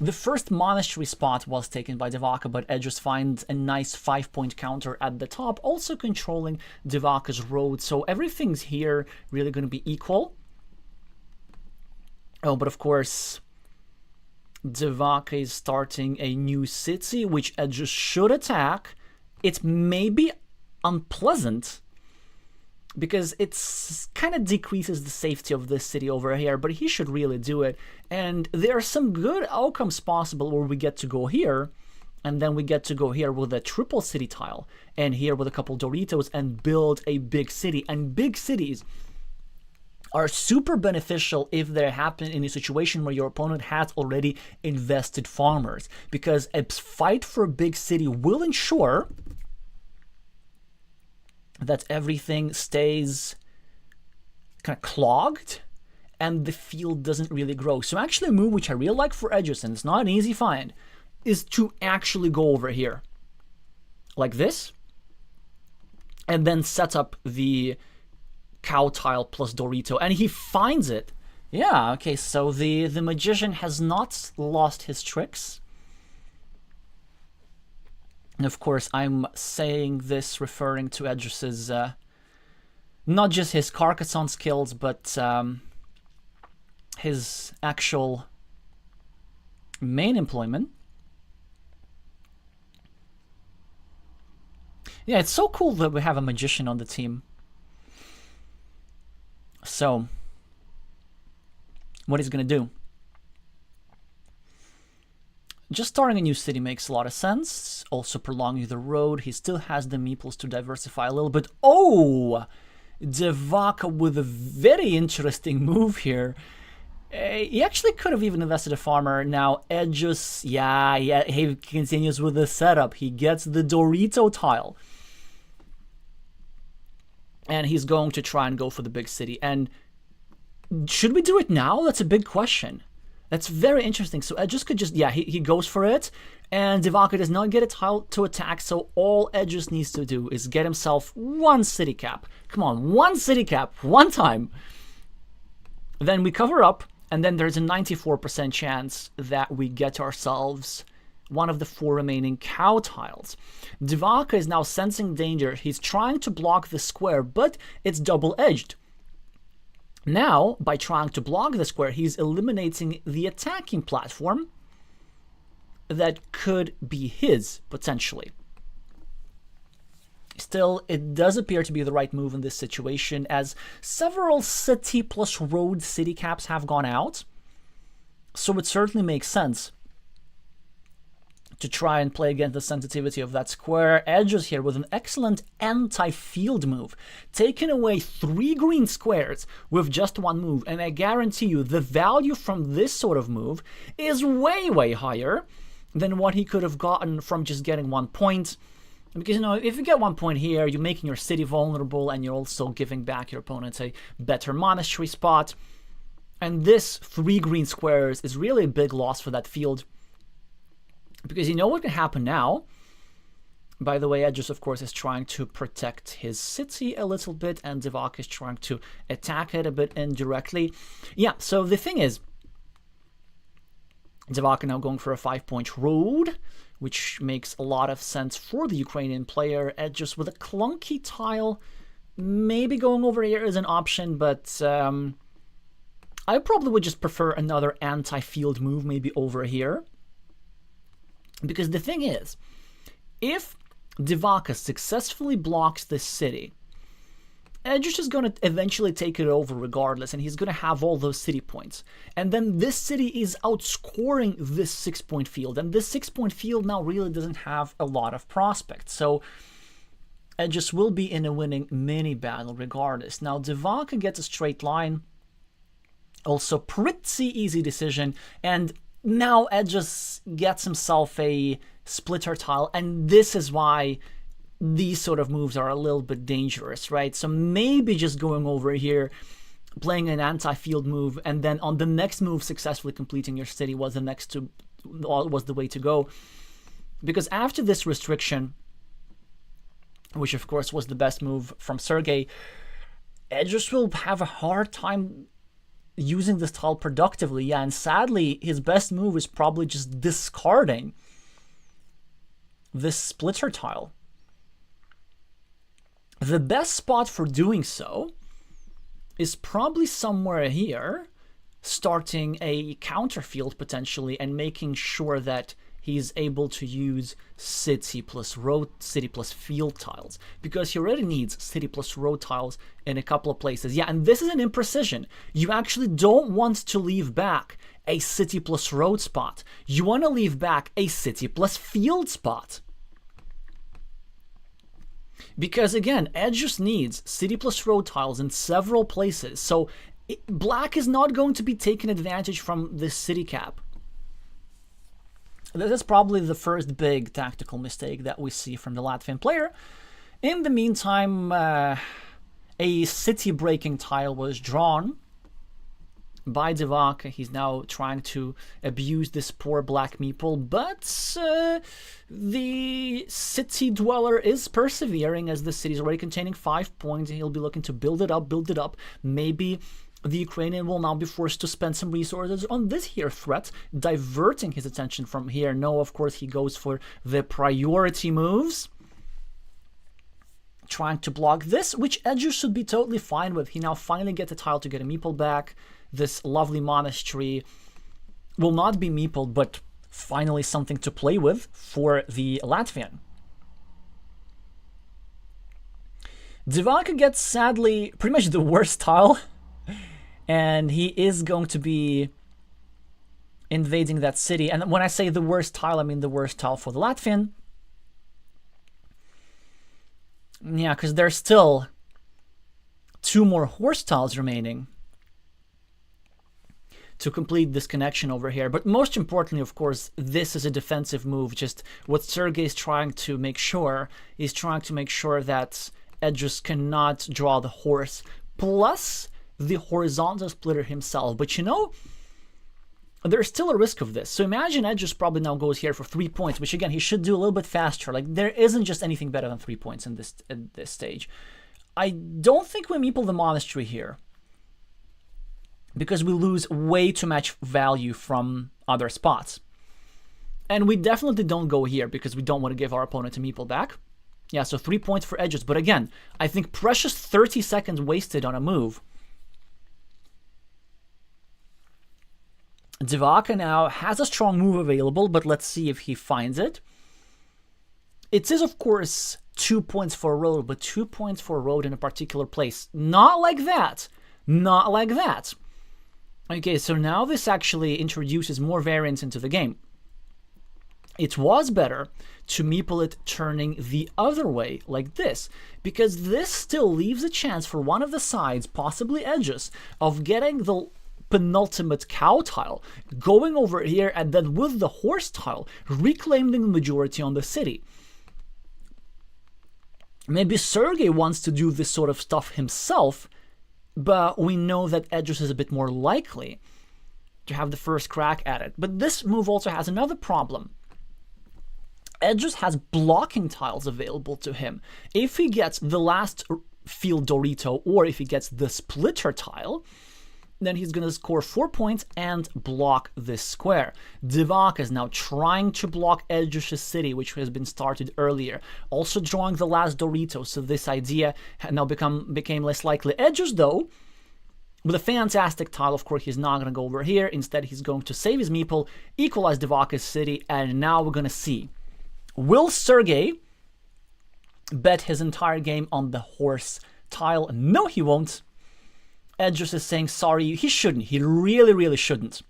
S1: The first monastery spot was taken by Divaka, but Edges finds a nice 5-point counter at the top, also controlling Divaka's road. So everything's here really going to be equal. Oh, but of course, Divaka is starting a new city, which Edges should attack. It may be unpleasant, because it's kind of decreases the safety of this city over here, but he should really do it. And there are some good outcomes possible where we get to go here, and then we get to go here with a triple city tile, and here with a couple Doritos, and build a big city. And big cities are super beneficial if they happen in a situation where your opponent has already invested farmers, because a fight for a big city will ensure that everything stays kind of clogged and the field doesn't really grow. So actually a move which I really like for Edges, and it's not an easy find, is to actually go over here like this and then set up the cow tile plus Dorito, and he finds it. Yeah, okay, so the magician has not lost his tricks. And of course, I'm saying this referring to Edges' not just his Carcassonne skills, but his actual main employment. Yeah, it's so cool that we have a magician on the team. So, what he's going to do? Just starting a new city makes a lot of sense. Also prolonging the road. He still has the meeples to diversify a little bit. Oh! Divaka with a very interesting move here. He actually could have even invested a farmer. Now, Edges, yeah, he continues with the setup. He gets the Dorito tile. And he's going to try and go for the big city. And should we do it now? That's a big question. That's very interesting. So Edges could just, yeah, he goes for it. And Divaka does not get a tile to attack. So all Edges needs to do is get himself one city cap. Come on, one city cap, one time. Then we cover up. And then there's a 94% chance that we get ourselves one of the 4 remaining cow tiles. Divaka is now sensing danger. He's trying to block the square, but it's double-edged. Now, by trying to block the square, he's eliminating the attacking platform that could be his, potentially. Still, it does appear to be the right move in this situation, as several city plus road city caps have gone out. So it certainly makes sense to try and play against the sensitivity of that square. Edges here with an excellent anti-field move, taking away 3 green squares with just one move. And I guarantee you the value from this sort of move is way, way higher than what he could have gotten from just getting 1 point. Because, you know, if you get 1 point here, you're making your city vulnerable and you're also giving back your opponent a better monastery spot. And this 3 green squares is really a big loss for that field. Because you know what can happen now? By the way, Edges, of course, is trying to protect his city a little bit, and Divac is trying to attack it a bit indirectly. Yeah, so the thing is, Divac now going for a 5-point road, which makes a lot of sense for the Ukrainian player. Edges with a clunky tile, maybe going over here is an option, but I probably would just prefer another anti-field move, maybe over here. Because the thing is, if Divac successfully blocks this city, Edge is going to eventually take it over regardless, and he's going to have all those city points. And then this city is outscoring this 6-point field, and this 6-point field now really doesn't have a lot of prospects. So Edge will be in a winning mini battle regardless. Now Divac gets a straight line, also pretty easy decision, and now Edges gets himself a splitter tile, and this is why these sort of moves are a little bit dangerous, right? So maybe just going over here, playing an anti-field move, and then on the next move successfully completing your city was the way to go. Because after this restriction, which of course was the best move from Sergey, Edges will have a hard time using this tile productively. Yeah, and sadly, his best move is probably just discarding this splitter tile. The best spot for doing so is probably somewhere here, starting a counter field potentially and making sure that he's able to use city plus road, city plus field tiles, because he already needs city plus road tiles in a couple of places. Yeah, and this is an imprecision. You actually don't want to leave back a city plus road spot. You want to leave back a city plus field spot. Because again, Edge just needs city plus road tiles in several places. So black is not going to be taking advantage from this city cap. This is probably the first big tactical mistake that we see from the Latvian player. In the meantime, a city-breaking tile was drawn by Divac. He's now trying to abuse this poor black meeple, but the city dweller is persevering as the city is already containing 5 points. He'll be looking to build it up. Maybe the Ukrainian will now be forced to spend some resources on this here threat, diverting his attention from here. No, of course, he goes for the priority moves, trying to block this, which Edge should be totally fine with. He now finally gets a tile to get a meeple back. This lovely monastery will not be meepled, but finally something to play with for the Latvian. Divac gets, sadly, pretty much the worst tile, and he is going to be invading that city. And when I say the worst tile, I mean the worst tile for the Latvian. Yeah, because there's still 2 more horse tiles remaining to complete this connection over here. But most importantly, of course, this is a defensive move. Just what Sergey is trying to make sure is that Edges cannot draw the horse, plus the horizontal splitter himself. But you know, there's still a risk of this. So imagine Edges probably now goes here for 3 points, which again, he should do a little bit faster. Like, there isn't just anything better than 3 points in this stage. I don't think we meeple the monastery here, because we lose way too much value from other spots. And we definitely don't go here because we don't want to give our opponent a meeple back. Yeah, so 3 points for Edges. But again, I think precious 30 seconds wasted on a move. Divac now has a strong move available, but let's see if he finds it. It is, of course, 2 points for a road, but 2 points for a road in a particular place. Not like that. Not like that. Okay, so now this actually introduces more variance into the game. It was better to meeple it turning the other way, like this, because this still leaves a chance for one of the sides, possibly Edges, of getting the penultimate cow tile, going over here, and then with the horse tile, reclaiming the majority on the city. Maybe Sergey wants to do this sort of stuff himself, but we know that Edges is a bit more likely to have the first crack at it. But this move also has another problem. Edges has blocking tiles available to him. If he gets the last field Dorito, or if he gets the splitter tile, then he's going to score 4 points and block this square. Divac is now trying to block Edges' city, which has been started earlier. Also drawing the last Dorito, so this idea now became less likely. Edges, though, with a fantastic tile, of course, he's not going to go over here. Instead, he's going to save his meeple, equalize Divac's city, and now we're going to see. Will Sergey bet his entire game on the horse tile? No, he won't. Edges is saying sorry. He shouldn't. He really, really shouldn't.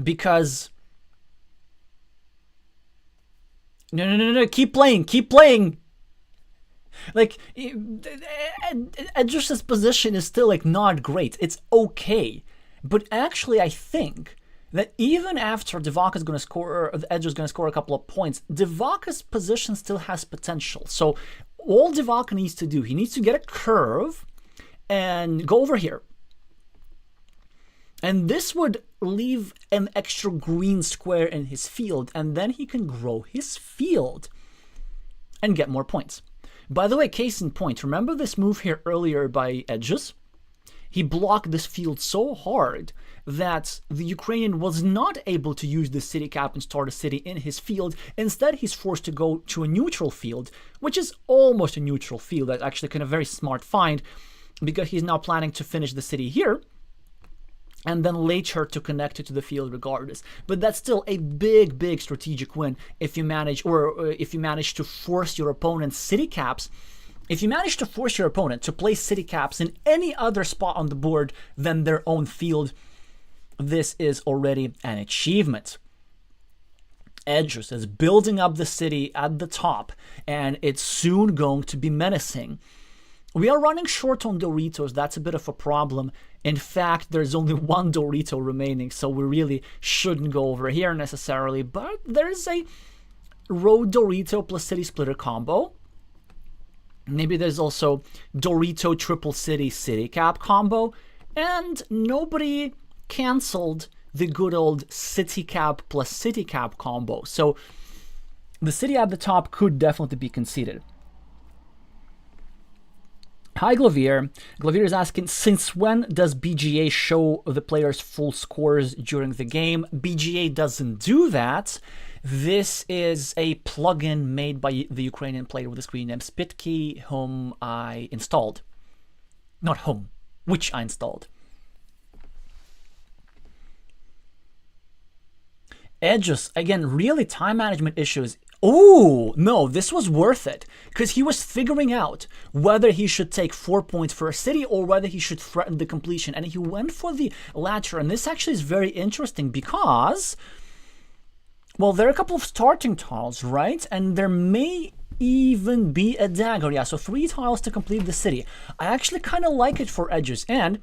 S1: Because... No. Keep playing. Keep playing. Like, Edges' position is still, like, not great. It's okay. But actually, I think that even after Divac is going to score, or Edges is going to score a couple of points, Divac's position still has potential. So all Divac needs to do, he needs to get a curve and go over here. And this would leave an extra green square in his field, and then he can grow his field and get more points. By the way, case in point, remember this move here earlier by Edges? He blocked this field so hard that the Ukrainian was not able to use the city cap and start a city in his field. Instead, he's forced to go to a neutral field, which is almost a neutral field. That's actually kind of a very smart find, because he's now planning to finish the city here and then later to connect it to the field regardless. But that's still a big, big strategic win if you manage, or if you manage to force your opponent's city caps. If you manage to force your opponent to place city caps in any other spot on the board than their own field, this is already an achievement. Edges is building up the city at the top, and it's soon going to be menacing. We are running short on Doritos. That's a bit of a problem. In fact, there's only one Dorito remaining, so we really shouldn't go over here necessarily. But there's a Road Dorito plus City Splitter combo. Maybe there's also Dorito Triple City Cap combo. And nobody canceled the good old City Cap plus City Cap combo. So the city at the top could definitely be conceded. Hi, Glavier. Glavier is asking, since when does BGA show the players' full scores during the game? BGA doesn't do that. This is a plugin made by the Ukrainian player with the screen name Spitky, whom I installed. Not whom, which I installed. Edges, again, really time management issues. Oh, no, this was worth it, because he was figuring out whether he should take 4 points for a city or whether he should threaten the completion, and he went for the latter. And this actually is very interesting because, well, there are a couple of starting tiles, right? And there may even be a dagger. Yeah, so 3 tiles to complete the city. I actually kind of like it for Edges, and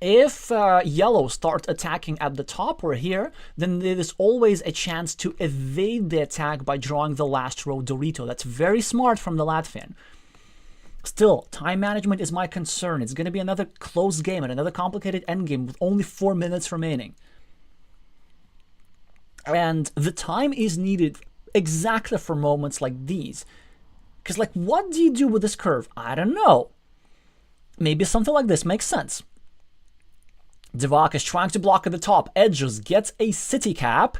S1: if yellow starts attacking at the top or here, then there is always a chance to evade the attack by drawing the last row Dorito. That's very smart from the Latvian. Still, time management is my concern. It's going to be another close game and another complicated endgame with only 4 minutes remaining. And the time is needed exactly for moments like these. Because, like, what do you do with this curve? I don't know. Maybe something like this makes sense. Divac is trying to block at the top. Edges gets a city cap.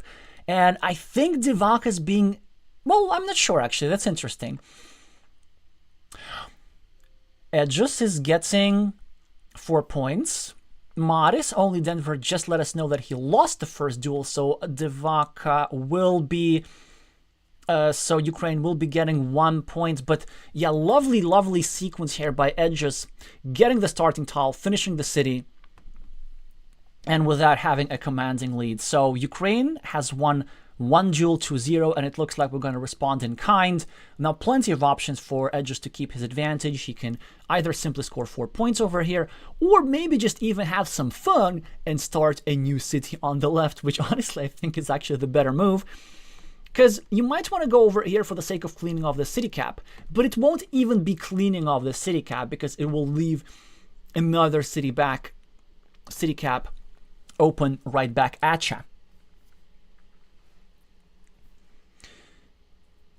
S1: And I think Divac is being... Well, I'm not sure, actually. That's interesting. Edges is getting 4 points. Maris, only Denver, just let us know that he lost the first duel. So Divac will be... so Ukraine will be getting 1 point. But yeah, lovely, lovely sequence here by Edges. Getting the starting tile, finishing the city, and without having a commanding lead. So Ukraine has won 1 duel 2-0, and it looks like we're going to respond in kind. Now, plenty of options for Edges to keep his advantage. He can either simply score 4 points over here, or maybe just even have some fun and start a new city on the left, which honestly I think is actually the better move. Because you might want to go over here for the sake of cleaning off the city cap, but it won't even be cleaning off the city cap because it will leave another city cap open right back at you.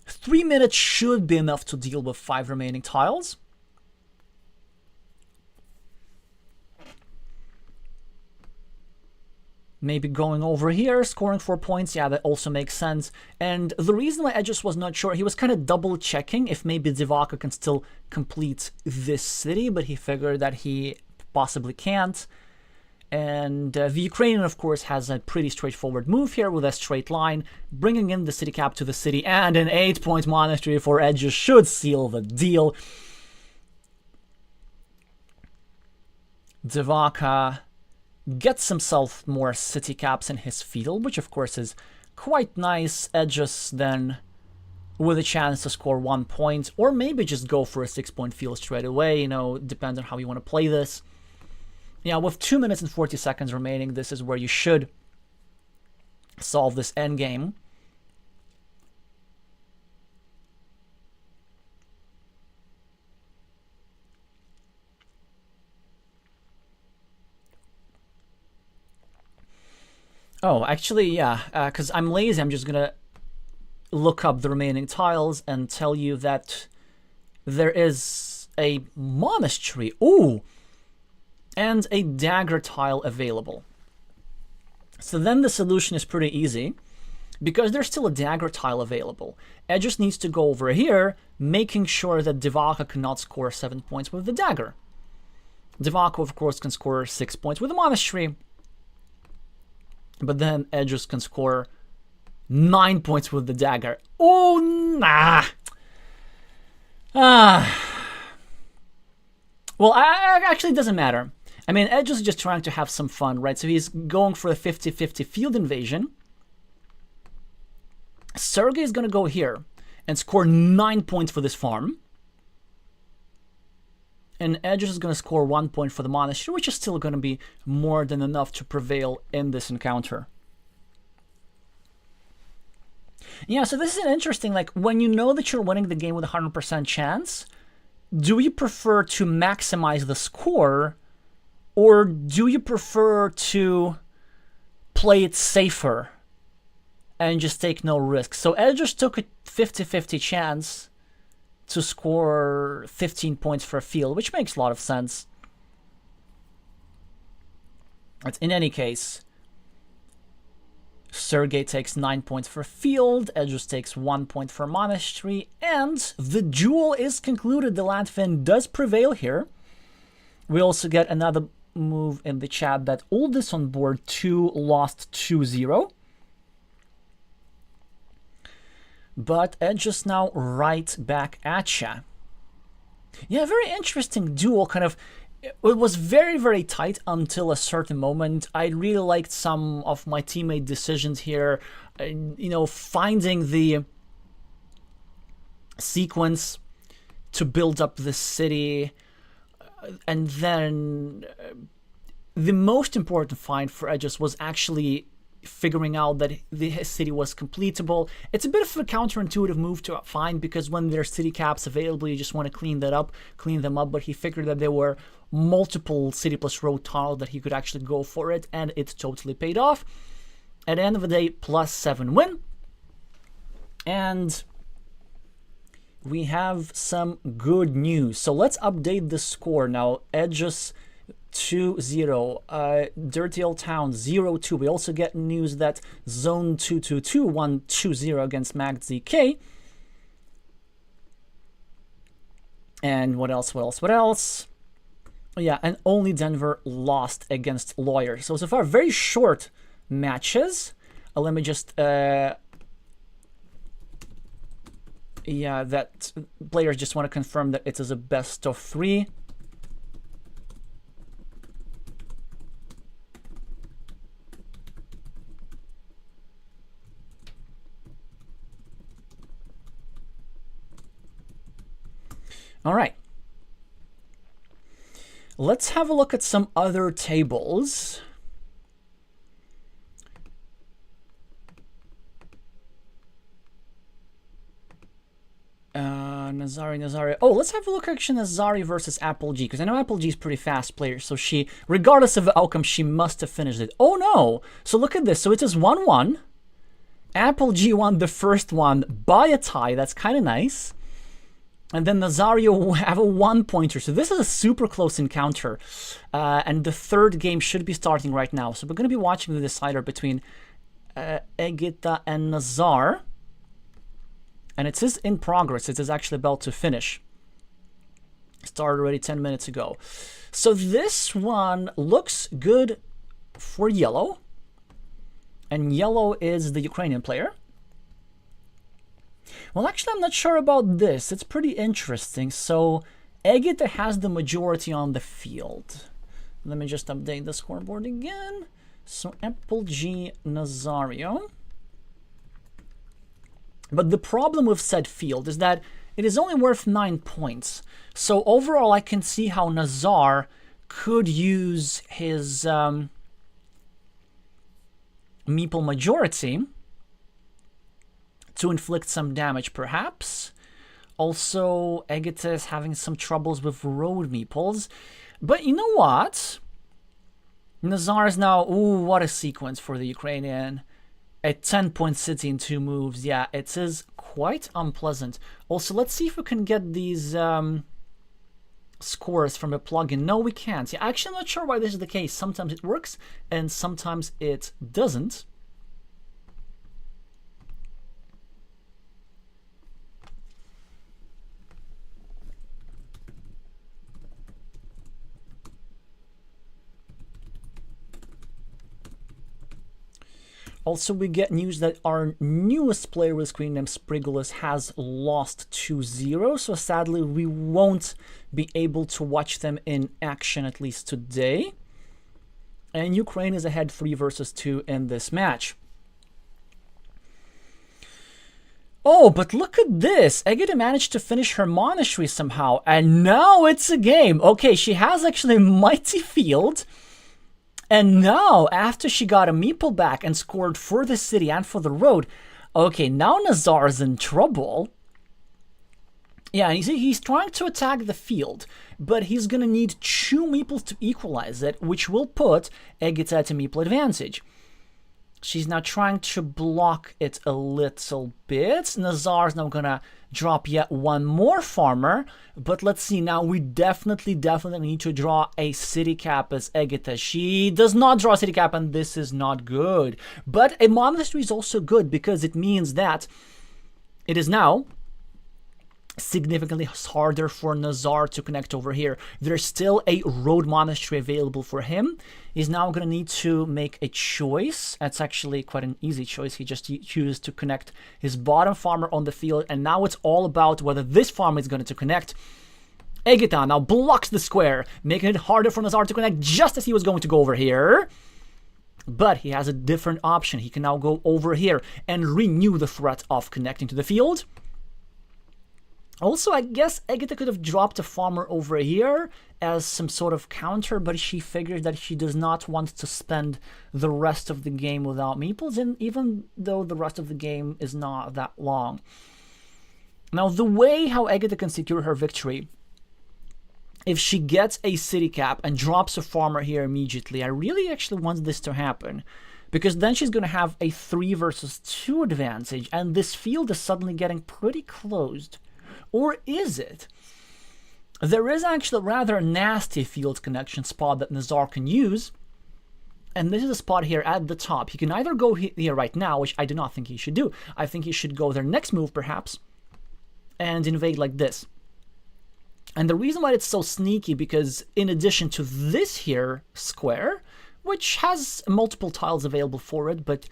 S1: 3 minutes should be enough to deal with 5 remaining tiles. Maybe going over here, scoring 4 points, yeah, that also makes sense. And the reason why I just was not sure, he was kind of double checking if maybe Divaka can still complete this city, but he figured that he possibly can't. And the Ukrainian, of course, has a pretty straightforward move here with a straight line, bringing in the city cap to the city, and an 8-point monastery for Edges should seal the deal. Divaka gets himself more city caps in his field, which of course is quite nice. Edges then with a chance to score 1 point, or maybe just go for a 6-point field straight away, you know, depends on how you want to play this. Yeah, with 2 minutes and 40 seconds remaining, this is where you should solve this endgame. Oh, actually, yeah, because I'm lazy, I'm just gonna look up the remaining tiles and tell you that there is a monastery, ooh, and a dagger tile available. So then the solution is pretty easy, because there's still a dagger tile available. Ed just needs to go over here, making sure that Divaka cannot score 7 points with the dagger. Divaka, of course, can score 6 points with the monastery, but then Edges can score 9 points with the dagger. Oh, nah. Well, actually, it doesn't matter. I mean, Edges is just trying to have some fun, right? So he's going for a 50-50 field invasion. Sergey is going to go here and score 9 points for this farm. And Edges is going to score 1 point for the monastery, which is still going to be more than enough to prevail in this encounter. Yeah, so this is an interesting, like, when you know that you're winning the game with a 100% chance, do you prefer to maximize the score, or do you prefer to play it safer and just take no risk? So Edges took a 50-50 chance to score 15 points for a field, which makes a lot of sense. But in any case, Sergey takes 9 points for field, Edges takes 1 point for monastery, and the duel is concluded. The Latvian does prevail here. We also get another move in the chat that Oldest on board 2 lost 2-0. But Edges now right back at ya. Yeah, very interesting duel. Kind of, it was very, very tight until a certain moment. I really liked some of my teammate decisions here. You know, finding the sequence to build up the city. And then the most important find for Edges was actually figuring out that his city was completable. It's a bit of a counterintuitive move to find, because when there's city caps available, you just want to clean them up, but he figured that there were multiple city plus road tiles that he could actually go for it, and it totally paid off. At the end of the day, +7 win. And we have some good news. So let's update the score now. Edges 2-0, Dirty Old Town 0-2. We also get news that Zone 222 won 2-0 against MagZK. And what else? Oh, yeah, and only Denver lost against Lawyer. So far, very short matches. Let me just yeah, that players just want to confirm that it is a best of 3. All right. Let's have a look at some other tables. Nazari. Oh, let's have a look actually Nazari versus Apple G, because I know Apple G is pretty fast player, so she, regardless of the outcome, she must have finished it. Oh no! So look at this. So it is 1-1. Apple G won the first one by a tie. That's kind of nice. And then Nazario will have a 1-pointer. So this is a super close encounter. And the third game should be starting right now. So we're going to be watching the decider between Egita and Nazar. And it is in progress. It is actually about to finish. Started already 10 minutes ago. So this one looks good for yellow. And yellow is the Ukrainian player. Well, actually, I'm not sure about this. It's pretty interesting. So Egita has the majority on the field. Let me just update the scoreboard again. So Apple G Nazario. But the problem with said field is that it is only worth 9 points. So overall, I can see how Nazar could use his meeple majority to inflict some damage, perhaps. Also, Egita is having some troubles with road meeples. But you know what? Nazar is now... Ooh, what a sequence for the Ukrainian. A 10-point city in 2 moves. Yeah, it is quite unpleasant. Also, let's see if we can get these scores from a plugin. No, we can't. Yeah, actually, I'm not sure why this is the case. Sometimes it works, and sometimes it doesn't. Also, we get news that our newest player with screen name Sprigulus has lost 2-0, so sadly we won't be able to watch them in action, at least today. And Ukraine is ahead 3-2 in this match. Oh, but look at this! Egita managed to finish her monastery somehow, and now it's a game! Okay, she has actually a mighty field. And now, after she got a meeple back and scored for the city and for the road, okay, now Nazar's in trouble. Yeah, and he's trying to attack the field, but he's going to need 2 meeples to equalize it, which will put Egita at a meeple advantage. She's now trying to block it a little bit. Nazar's now going to drop yet one more farmer. But let's see, now we definitely need to draw a city cap as Egita. She does not draw a city cap, and this is not good. But a monastery is also good because it means that it is now significantly harder for Nazar to connect over here. There's still a road monastery available for him. He's now going to need to make a choice. That's actually quite an easy choice. He just chooses to connect his bottom farmer on the field, and now it's all about whether this farmer is going to connect. Egita now blocks the square, making it harder for Nazar to connect just as he was going to go over here. But he has a different option. He can now go over here and renew the threat of connecting to the field. Also, I guess Egita could have dropped a farmer over here as some sort of counter, but she figured that she does not want to spend the rest of the game without meeples, and even though the rest of the game is not that long. Now, the way how Egita can secure her victory, if she gets a city cap and drops a farmer here immediately, I really actually want this to happen, because then she's going to have a 3-2 advantage, and this field is suddenly getting pretty closed. Or is it? There is actually a rather nasty field connection spot that Nazar can use. And this is a spot here at the top. He can either go here right now, which I do not think he should do. I think he should go their next move, perhaps, and invade like this. And the reason why it's so sneaky, because in addition to this here square, which has multiple tiles available for it, but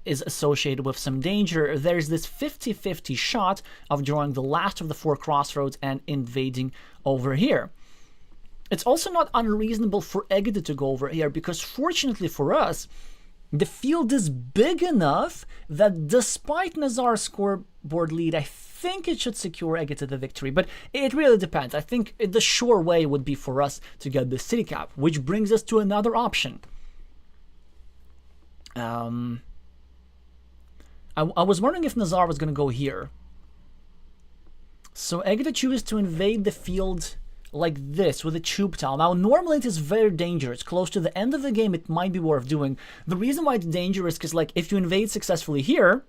S1: is associated with some danger, there's this 50-50 shot of drawing the last of the 4 crossroads and invading over here. It's also not unreasonable for Egita to go over here, because fortunately for us, the field is big enough that despite Nazar's scoreboard lead, I think it should secure Egita the victory. But it really depends. I think the sure way would be for us to get the city cap, which brings us to another option. I was wondering if Nazar was going to go here. So Egita chooses to invade the field like this with a tube tile. Now, normally it is very dangerous. Close to the end of the game, it might be worth doing. The reason why it's dangerous is because, like, if you invade successfully here,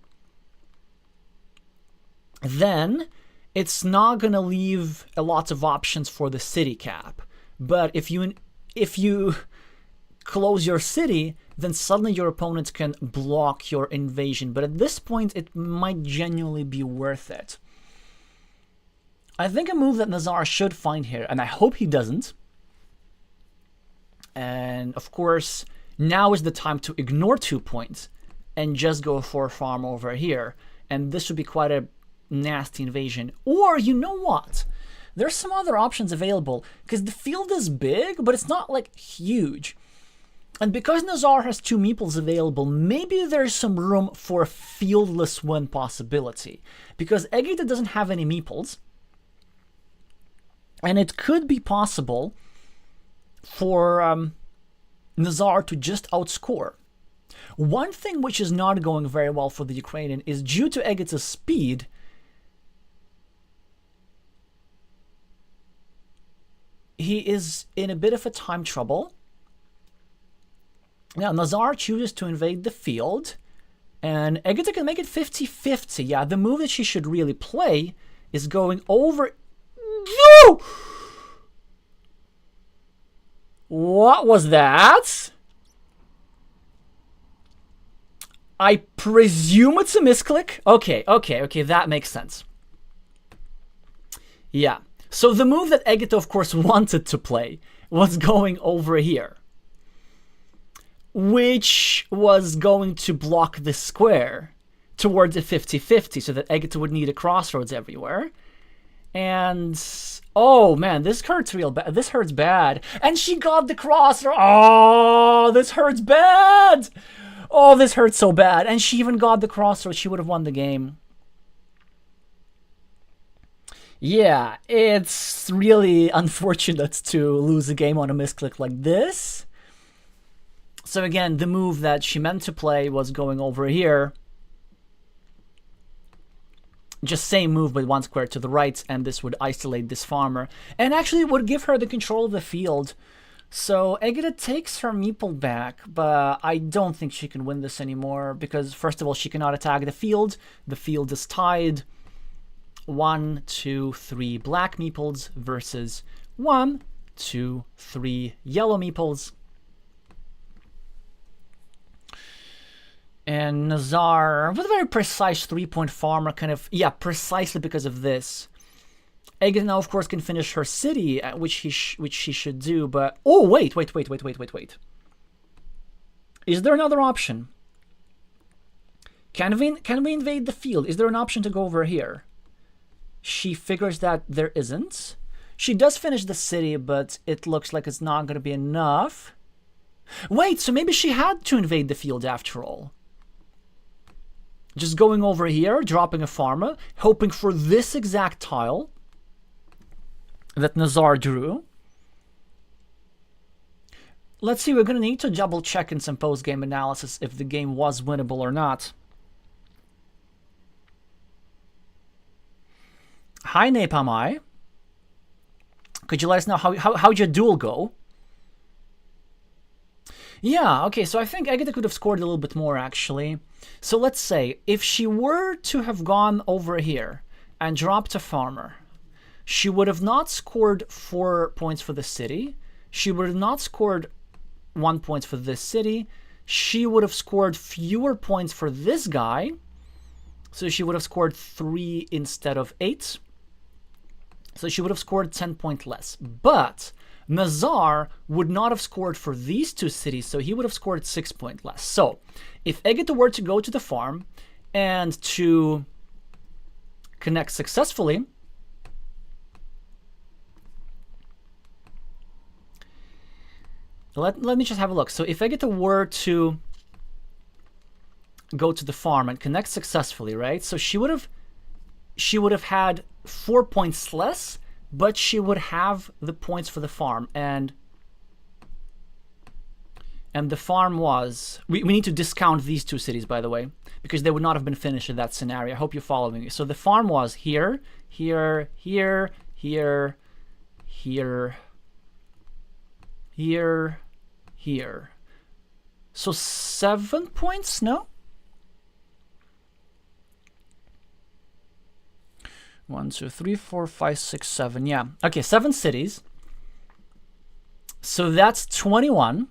S1: then it's not going to leave a lot of options for the city cap. But if you close your city, then suddenly your opponents can block your invasion. But at this point, it might genuinely be worth it. I think a move that Nazar should find here, and I hope he doesn't. And of course, now is the time to ignore 2 points and just go for a farm over here. And this would be quite a nasty invasion. Or, you know what? There's some other options available, because the field is big, but it's not, like, huge. And because Nazar has 2 meeples available, maybe there's some room for a fieldless win possibility. Because Egita doesn't have any meeples. And it could be possible for Nazar to just outscore. One thing which is not going very well for the Ukrainian is due to Egita's speed, he is in a bit of a time trouble. Now, Nazar chooses to invade the field, and Egita can make it 50-50. Yeah, the move that she should really play is going over... No! What was that? I presume it's a misclick. Okay, that makes sense. Yeah. So the move that Egita, of course, wanted to play was going over here, which was going to block the square towards a 50-50, so that Egita would need a crossroads everywhere. And oh man, this hurts real bad. This hurts bad. And she got the crossroads. Oh, this hurts bad. Oh, this hurts so bad. And she even got the crossroads. She would have won the game. Yeah, it's really unfortunate to lose a game on a misclick like this. So again, the move that she meant to play was going over here. Just same move, but 1 square to the right, and this would isolate this farmer. And actually would give her the control of the field. So Egita takes her meeple back, but I don't think she can win this anymore, because first of all, she cannot attack the field. The field is tied. 1, 2, 3 black meeples versus 1, 2, 3 yellow meeples. And Nazar, with a very precise 3-point farmer, kind of, yeah, precisely because of this. Egita now, of course, can finish her city, which she should do, but... Oh, wait. Is there another option? Can we invade the field? Is there an option to go over here? She figures that there isn't. She does finish the city, but it looks like it's not going to be enough. Wait, so maybe she had to invade the field after all. Just going over here, dropping a farmer, hoping for this exact tile that Nazar drew. Let's see, we're going to need to double check in some post-game analysis if the game was winnable or not. Hi, Napalm. Could you let us know how'd your duel go? Yeah, okay, so I think Egita could have scored a little bit more, actually. So let's say, if she were to have gone over here and dropped a farmer, she would have not scored 4 points for the city. She would have not scored 1 point for this city. She would have scored fewer points for this guy. So she would have scored 3 instead of 8. So she would have scored 10 points less. But Nazar would not have scored for these 2 cities, so he would have scored 6 points less. So if Egita were to go to the farm and to connect successfully, let me just have a look. So if Egita were to go to the farm and connect successfully, right? So she would have had 4 points less, but she would have the points for the farm. And And the farm was... We need to discount these two cities, by the way, because they would not have been finished in that scenario. I hope you're following me. So the farm was here, here, here, here, here, here, here. So 7 points, no? 1, 2, 3, 4, 5, 6, 7. Yeah. Okay, 7 cities. So that's 21.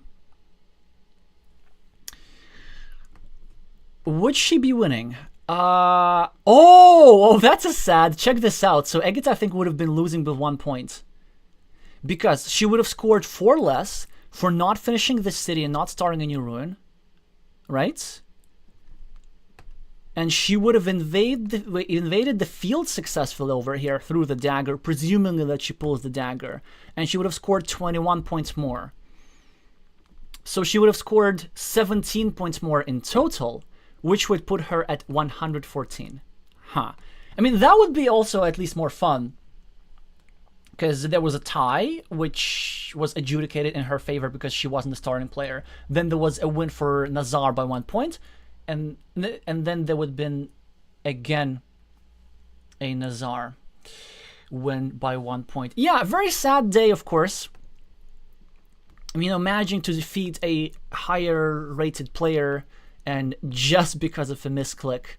S1: Would she be winning? Oh, that's a sad. Check this out. So Egit, I think, would have been losing with 1 point. Because she would have scored 4 less for not finishing the city and not starting a new ruin. Right? And she would have invaded the field successfully over here through the dagger, presuming that she pulls the dagger. And she would have scored 21 points more. So she would have scored 17 points more in total, which would put her at 114. Huh. I mean, that would be also at least more fun. Because there was a tie, which was adjudicated in her favor because she wasn't the starting player. Then there was a win for Nazar by 1 point. And then there would have been, again, a Nazar win by 1 point. Yeah, very sad day, of course. I mean, managing to defeat a higher rated player and just because of a misclick.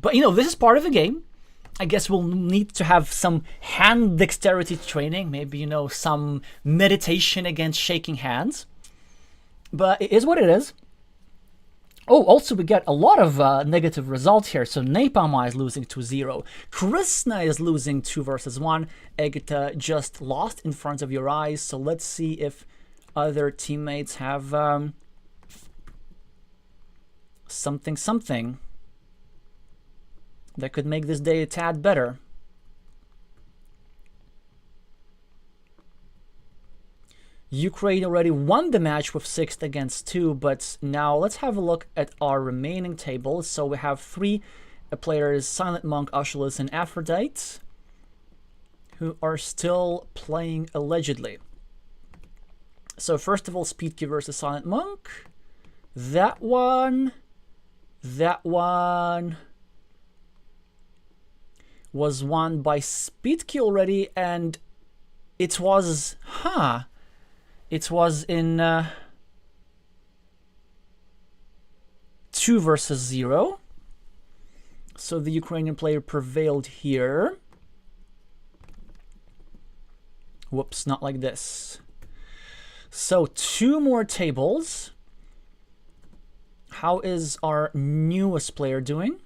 S1: But, this is part of the game. I guess we'll need to have some hand dexterity training. Maybe, some meditation against shaking hands. But it is what it is. Oh, also we get a lot of negative results here. So Napalm is losing 2-0. Krishna is losing 2 versus 1. Egita just lost in front of your eyes. So let's see if other teammates have something that could make this day a tad better. Ukraine already won the match with 6 against 2, but now let's have a look at our remaining table. So we have 3 players, Silent Monk, Oculus, and Aphrodite, who are still playing allegedly. So first of all, Speedkey versus Silent Monk. That one was won by Speedkey already, and it was, it was in 2 versus 0. So the Ukrainian player prevailed here. Whoops, not like this. So 2 more tables. How is our newest player doing?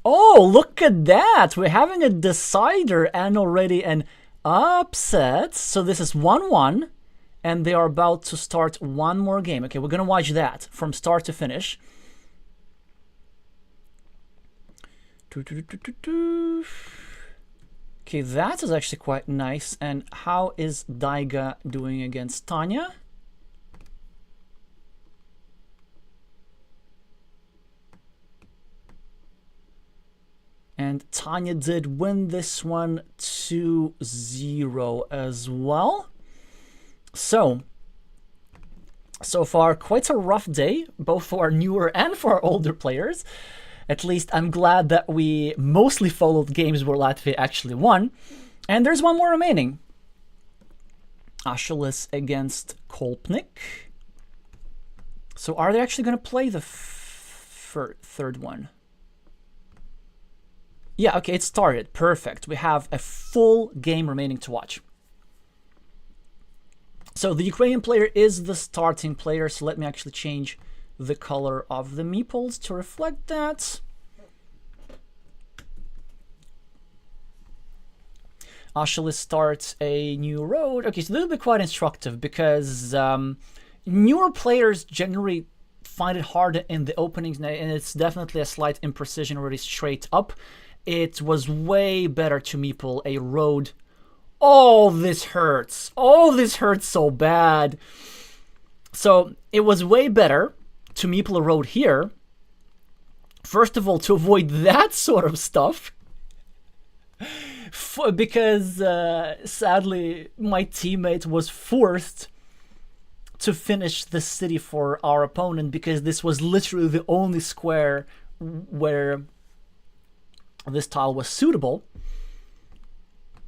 S1: Oh, look at that! We're having a decider and already an upset. So this is 1-1, and they are about to start one more game. Okay, we're gonna watch that from start to finish. Okay, that is actually quite nice. And how is Daiga doing against Tanya? And Tanya did win this one 2-0 as well. So far, quite a rough day, both for our newer and for our older players. At least I'm glad that we mostly followed games where Latvia actually won. And there's one more remaining. Ashelis against Kolpnik. So are they actually going to play the third one? Yeah, okay, it started. Perfect. We have a full game remaining to watch. So the Ukrainian player is the starting player. So let me actually change the color of the meeples to reflect that. Ashelis starts a new road. Okay, so this will be quite instructive because newer players generally find it harder in the openings, and it's definitely a slight imprecision already straight up. It was way better to meeple a road. Oh, this hurts. Oh, this hurts so bad. So it was way better to meeple a road here. First of all, to avoid that sort of stuff. because sadly my teammate was forced to finish the city for our opponent, because this was literally the only square where this tile was suitable.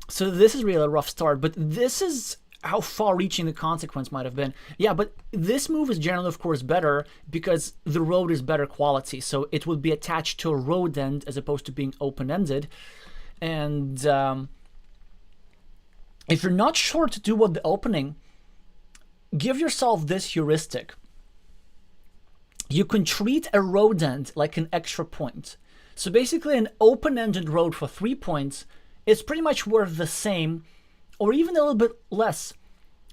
S1: So this is really a rough start, but this is how far-reaching the consequence might have been. Yeah, but this move is generally, of course, better because the road is better quality. So it would be attached to a road end as opposed to being open-ended. And if you're not sure to do what the opening, give yourself this heuristic. You can treat a road end like an extra point. So basically an open-ended road for 3 points is pretty much worth the same or even a little bit less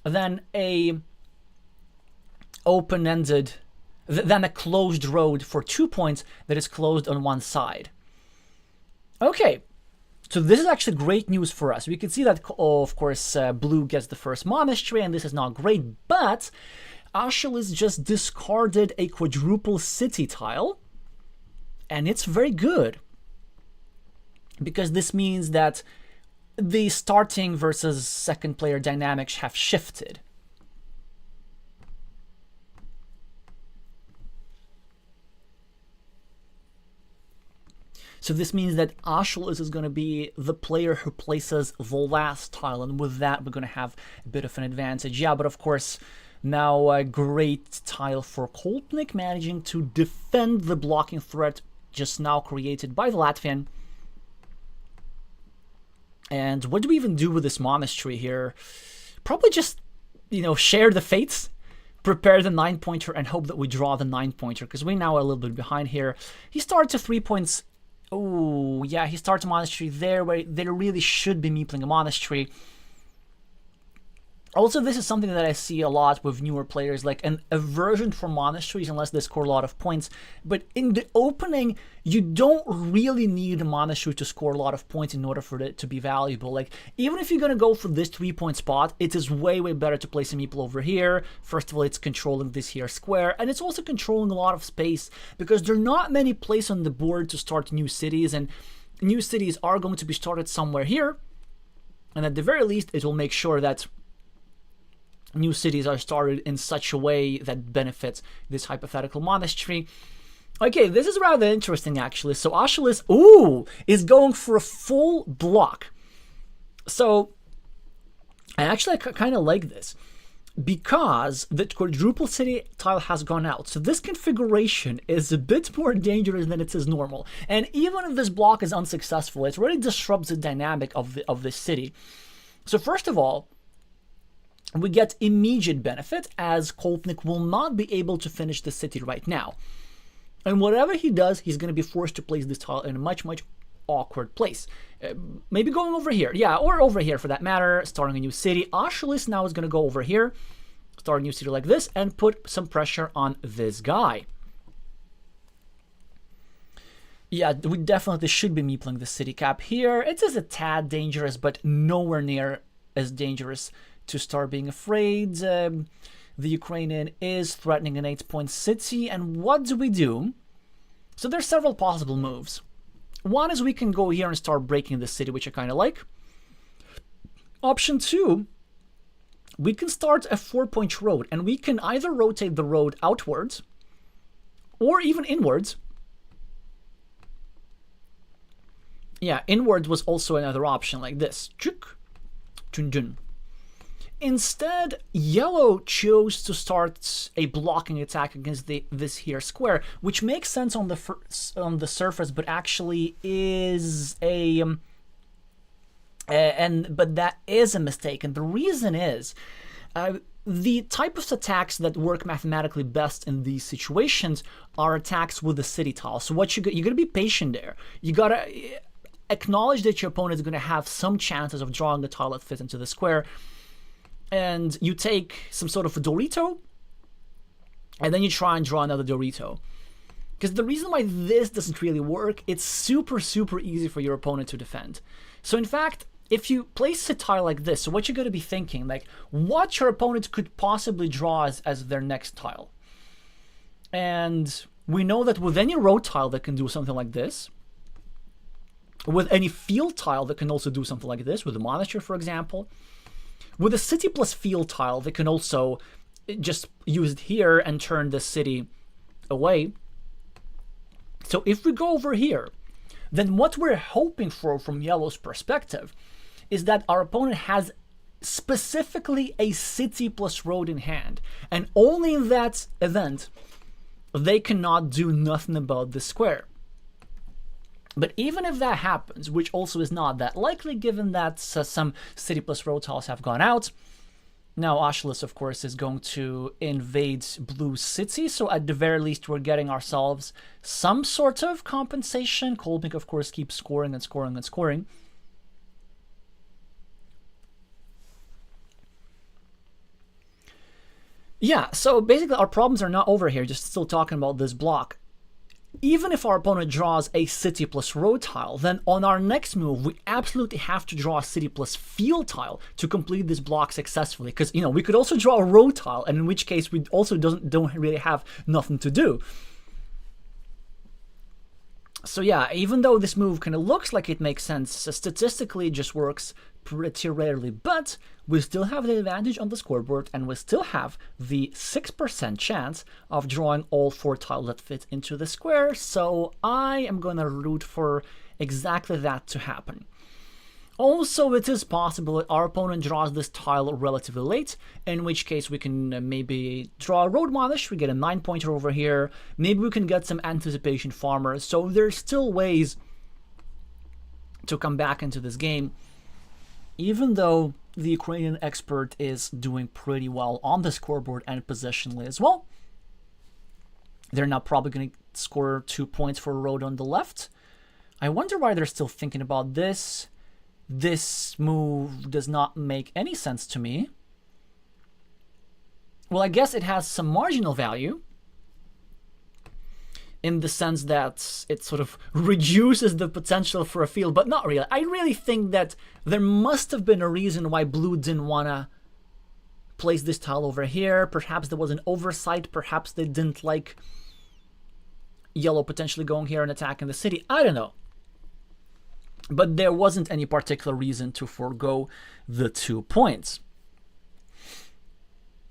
S1: than a open-ended, than a closed road for 2 points that is closed on one side. Okay, so this is actually great news for us. We can see that, of course, blue gets the first monastery, and this is not great, but Achilles just discarded a quadruple city tile, and it's very good, because this means that the starting versus second player dynamics have shifted. So this means that Achilles is going to be the player who places the last tile, and with that we're going to have a bit of an advantage. Yeah, but of course now a great tile for Kolpnik, managing to defend the blocking threat just now created by the Latvian. And what do we even do with this monastery here? Probably just, you know, share the fates, prepare the 9-pointer, and hope that we draw the 9-pointer, because we now are a little bit behind here. He starts at 3 points. Oh, yeah, he starts a monastery there where there really should be meepling a monastery. Also, this is something that I see a lot with newer players, like an aversion for monasteries unless they score a lot of points. But in the opening, you don't really need a monastery to score a lot of points in order for it to be valuable. Like, even if you're going to go for this 3-point spot, it is way, way better to place a meeple over here. First of all, it's controlling this here square, and it's also controlling a lot of space, because there are not many places on the board to start new cities, and new cities are going to be started somewhere here. And at the very least, it will make sure that new cities are started in such a way that benefits this hypothetical monastery. Okay, this is rather interesting, actually. So Achilles, ooh, is going for a full block. So I actually kind of like this, because the quadruple city tile has gone out. So this configuration is a bit more dangerous than it is normal. And even if this block is unsuccessful, it really disrupts the dynamic of the city. So first of all, we get immediate benefit, as Kolpnik will not be able to finish the city right now. And whatever he does, he's going to be forced to place this tile in a much, much awkward place. Maybe going over here. Yeah, or over here for that matter, starting a new city. Achilles now is going to go over here, start a new city like this, and put some pressure on this guy. Yeah, we definitely should be meepling the city cap here. It is a tad dangerous, but nowhere near as dangerous to start being afraid. The Ukrainian is threatening an 8-point city, and what do we do? So there's several possible moves. One is we can go here and start breaking the city, which I kind of like. Option 2, we can start a 4-point road, and we can either rotate the road outwards or even inwards. Yeah, inwards was also another option, like this. Instead, yellow chose to start a blocking attack against this here square, which makes sense on the surface, but actually is but that is a mistake. And the reason is, the type of attacks that work mathematically best in these situations are attacks with the city tile. So what you gotta be patient there. You gotta acknowledge that your opponent is gonna have some chances of drawing a tile that fits into the square. And you take some sort of a Dorito, and then you try and draw another Dorito. Because the reason why this doesn't really work, it's super, super easy for your opponent to defend. So in fact, if you place a tile like this, so what you're going to be thinking, like, what your opponent could possibly draw as their next tile. And we know that with any road tile that can do something like this, with any field tile that can also do something like this, with the monastery, for example. With a city plus field tile, they can also just use it here and turn the city away. So if we go over here, then what we're hoping for from yellow's perspective is that our opponent has specifically a city plus road in hand. And only in that event, they cannot do nothing about this square. But even if that happens, which also is not that likely given that some city plus road tiles have gone out, now Ashless, of course, is going to invade Blue City, so at the very least we're getting ourselves some sort of compensation. Kolbnik, of course, keeps scoring and scoring and scoring. Yeah, so basically our problems are not over here, just still talking about this block. Even if our opponent draws a city plus road tile, then on our next move, we absolutely have to draw a city plus field tile to complete this block successfully. Because, you know, we could also draw a road tile, and in which case we also don't really have nothing to do. So yeah, even though this move kind of looks like it makes sense, statistically it just works pretty rarely, but we still have the advantage on the scoreboard, and we still have the 6% chance of drawing all 4 tiles that fit into the square, so I am gonna root for exactly that to happen. Also, it is possible that our opponent draws this tile relatively late, in which case we can maybe draw a road monastery, get a 9-pointer over here, maybe we can get some anticipation farmers, so there's still ways to come back into this game, even though the Ukrainian expert is doing pretty well on the scoreboard and positionally as well. They're now probably going to score 2 points for a road on the left. I wonder why they're still thinking about this. This move does not make any sense to me. Well, I guess it has some marginal value in the sense that it sort of reduces the potential for a field, but not really. I really think that there must have been a reason why blue didn't want to place this tile over here. Perhaps there was an oversight. Perhaps they didn't like yellow potentially going here and attacking the city. I don't know. But there wasn't any particular reason to forego the 2 points.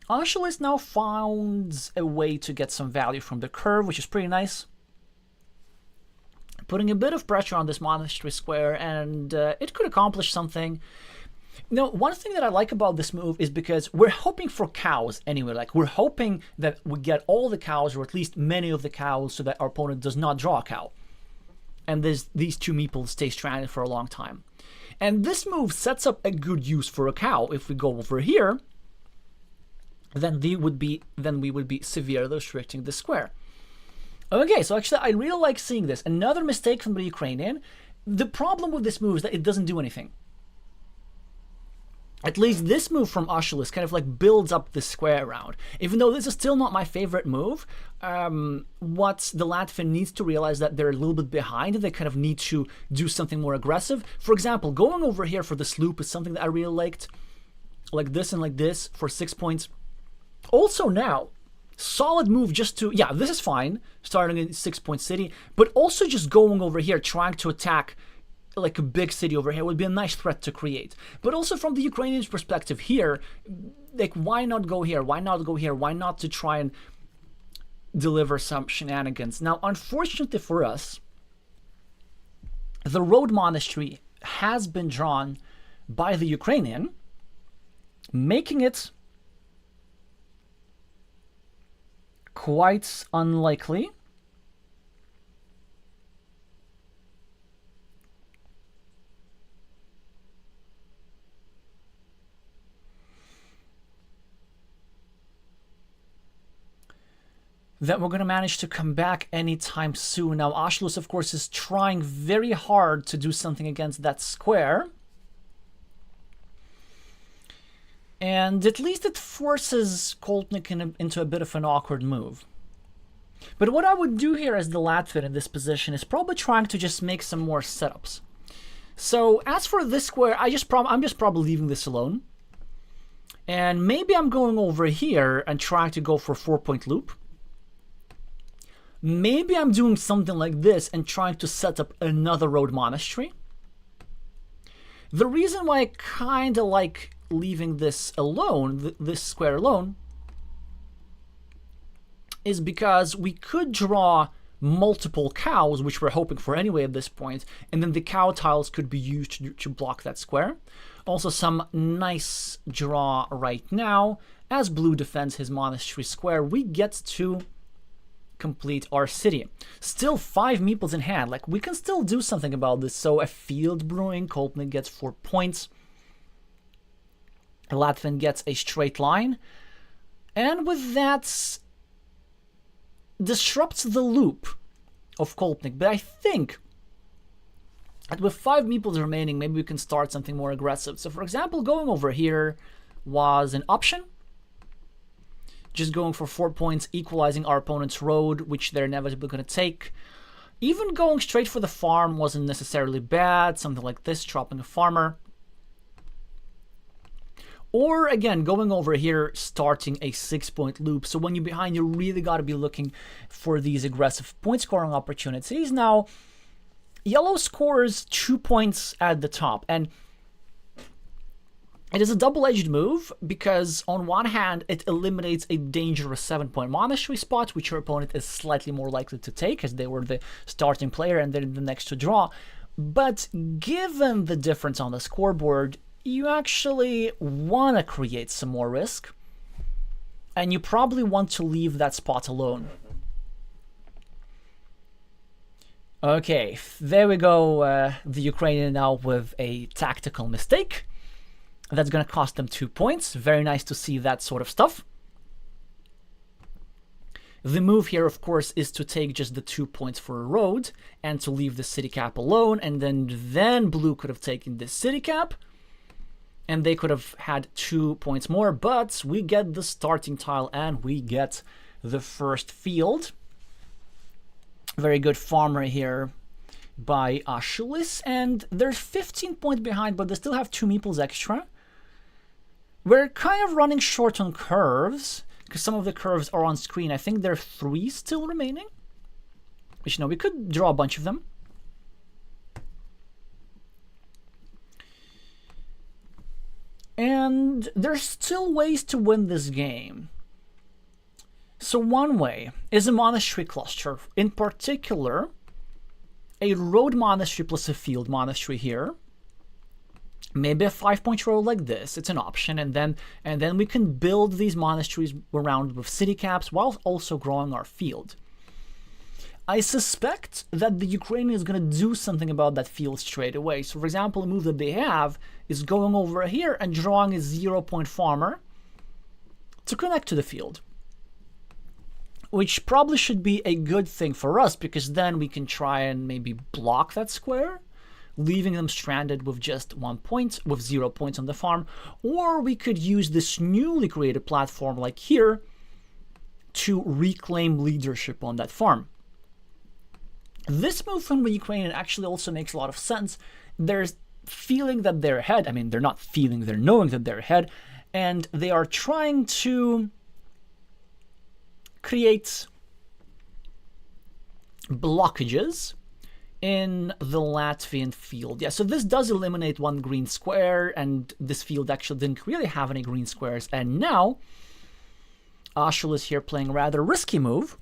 S1: Angelis now found a way to get some value from the curve, which is pretty nice. Putting a bit of pressure on this monastery square, and it could accomplish something. You know, one thing that I like about this move is because we're hoping for cows anyway. Like, we're hoping that we get all the cows, or at least many of the cows, so that our opponent does not draw a cow. And these 2 meeples stay stranded for a long time. And this move sets up a good use for a cow. If we go over here, then we would be severely restricting the square. Okay, so actually I really like seeing this. Another mistake from the Ukrainian. The problem with this move is that it doesn't do anything. At least this move from Ashelis kind of like builds up the square around. Even though this is still not my favorite move, what the Latvian needs to realize that they're a little bit behind and they kind of need to do something more aggressive. For example, going over here for this loop is something that I really liked. Like this and like this for 6 points. Also now, solid move just to, yeah, this is fine, starting in 6-point city, but also just going over here, trying to attack like a big city over here would be a nice threat to create. But also from the Ukrainians' perspective here, like, why not go here? Why not go here? Why not to try and deliver some shenanigans? Now, unfortunately for us, the road monastery has been drawn by the Ukrainian, making it quite unlikely that we're going to manage to come back anytime soon. Now, Ashlus, of course, is trying very hard to do something against that square. And at least it forces Koltnik into a bit of an awkward move. But what I would do here as the Latvian in this position is probably trying to just make some more setups. So as for this square, I'm just probably leaving this alone. And maybe I'm going over here and trying to go for a 4-point loop. Maybe I'm doing something like this and trying to set up another road monastery. The reason why I kind of like leaving this alone, this square alone, is because we could draw multiple cows, which we're hoping for anyway at this point, and then the cow tiles could be used to block that square. Also some nice draw right now. As blue defends his monastery square, we get to complete our city. Still 5 meeples in hand. Like, we can still do something about this. So a field brewing, Kolpnik gets 4 points. Latvian gets a straight line. And with that, disrupts the loop of Kolpnik. But I think that with 5 meeples remaining, maybe we can start something more aggressive. So for example, going over here was an option. Just going for 4 points, equalizing our opponent's road, which they're inevitably going to take. Even going straight for the farm wasn't necessarily bad. Something like this, dropping a farmer. Or, again, going over here, starting a 6-point loop. So when you're behind, you really got to be looking for these aggressive point-scoring opportunities. Now, yellow scores 2 points at the top. And it is a double-edged move because, on one hand, it eliminates a dangerous 7-point monastery spot, which your opponent is slightly more likely to take, as they were the starting player and they're the next to draw. But given the difference on the scoreboard, you actually want to create some more risk, and you probably want to leave that spot alone. Okay, there we go. The Ukrainian now with a tactical mistake. That's going to cost them 2 points. Very nice to see that sort of stuff. The move here, of course, is to take just the 2 points for a road and to leave the city cap alone, and then blue could have taken this city cap, and they could have had 2 points more, but we get the starting tile and we get the first field. Very good farmer here by Ashulis, and they're 15 points behind, but they still have 2 meeples extra. We're kind of running short on curves, because some of the curves are on screen. I think there are 3 still remaining, which, we could draw a bunch of them. And there's still ways to win this game. So one way is a monastery cluster. In particular, a road monastery plus a field monastery here. Maybe a 5-point road like this. It's an option. And then we can build these monasteries around with city caps while also growing our field. I suspect that the Ukrainian is going to do something about that field straight away. So, for example, a move that they have is going over here and drawing a 0-point farmer to connect to the field, which probably should be a good thing for us, because then we can try and maybe block that square, leaving them stranded with just 1 point, with 0 points on the farm. Or we could use this newly created platform like here to reclaim leadership on that farm. This move from the Ukrainian actually also makes a lot of sense. They're feeling that they're ahead. I mean, they're not feeling, they're knowing that they're ahead. And they are trying to create blockages in the Latvian field. Yeah, so this does eliminate 1 green square, and this field actually didn't really have any green squares. And now, Ashul is here playing a rather risky move,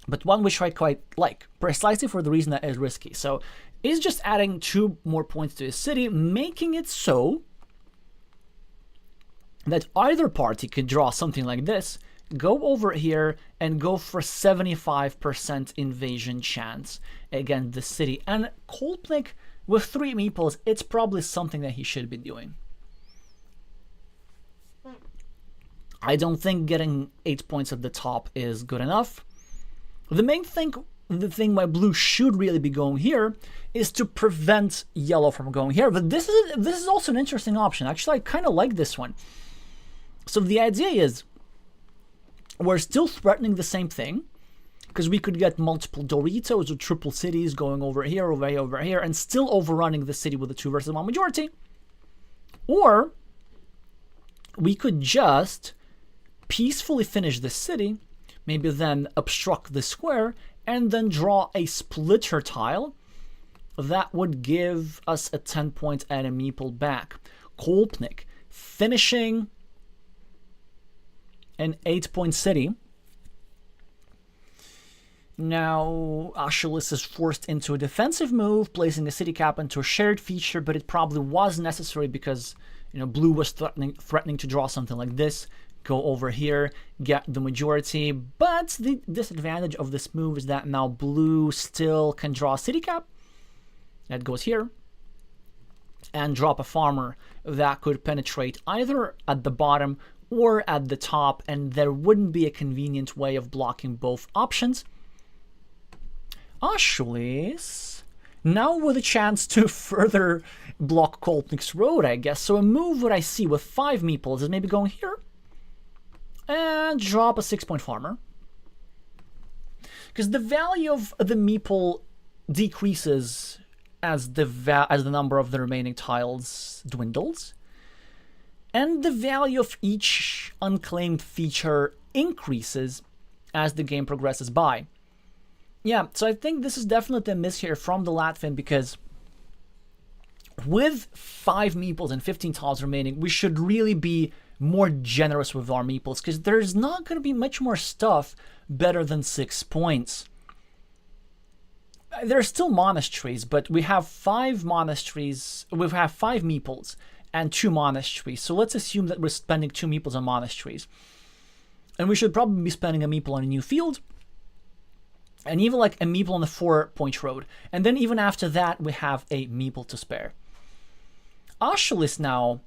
S1: but one which I quite like, precisely for the reason that it is risky. So he's just adding 2 more points to his city, making it so that either party could draw something like this, go over here and go for 75% invasion chance against the city. And Kolpnik, with 3 meeples, it's probably something that he should be doing. I don't think getting 8 points at the top is good enough. The thing why blue should really be going here is to prevent yellow from going here. But this is also an interesting option. Actually, I kind of like this one. So the idea is, we're still threatening the same thing, because we could get multiple Doritos or triple cities going over here, over here, and still overrunning the city with a 2 versus 1 majority. Or we could just peacefully finish this city, maybe then obstruct the square, and then draw a splitter tile that would give us a 10 point and a meeple back. Kolpnik finishing an 8-point city. Now Ashelis is forced into a defensive move, placing a city cap into a shared feature, but it probably was necessary because, you know, blue was threatening to draw something like this. Go over here, get the majority, but the disadvantage of this move is that now blue still can draw a city cap. That goes here. And drop a farmer that could penetrate either at the bottom or at the top, and there wouldn't be a convenient way of blocking both options. Ashelis now with a chance to further block Kolpnik's road, I guess. So a move what I see with 5 meeples is maybe going here and drop a 6-point farmer. Because the value of the meeple decreases as the number of the remaining tiles dwindles. And the value of each unclaimed feature increases as the game progresses by. Yeah, so I think this is definitely a miss here from the Latvian, because with 5 meeples and 15 tiles remaining, we should really be more generous with our meeples, because there's not going to be much more stuff better than 6 points. There are still monasteries, but we have 5 monasteries, we have 5 meeples and 2 monasteries. So let's assume that we're spending 2 meeples on monasteries. And we should probably be spending a meeple on a new field, and even like a meeple on the 4-point road. And then even after that, we have a meeple to spare. Ashelis now,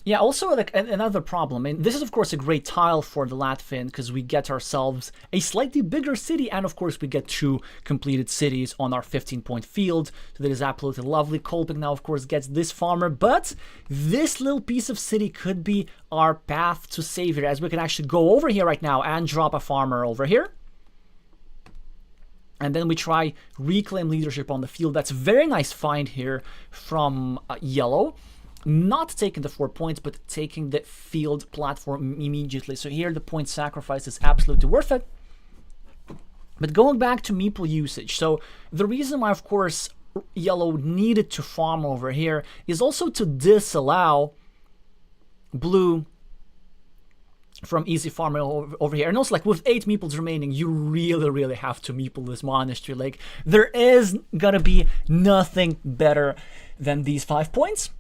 S1: yeah, also like another problem. And this is of course a great tile for the Latvian, because we get ourselves a slightly bigger city, and of course we get 2 completed cities on our 15-point field. So that is absolutely lovely. Kolpik now of course gets this farmer, but this little piece of city could be our path to savior, as we can actually go over here right now and drop a farmer over here. And then we try reclaim leadership on the field. That's a very nice find here from yellow. Not taking the 4 points, but taking the field platform immediately. So here the point sacrifice is absolutely worth it. But going back to meeple usage. So the reason why, of course, yellow needed to farm over here is also to disallow blue from easy farming over here. And also, like, with 8 meeples remaining, you really have to meeple this monastery. Like, there is gonna be nothing better than these 5 points.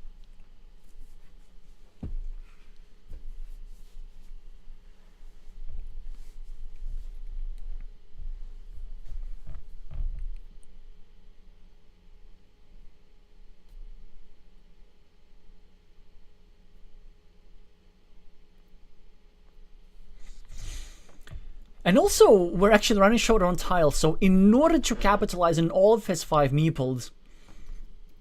S1: And also, we're actually running showdown tiles, so in order to capitalize on all of his 5 meeples,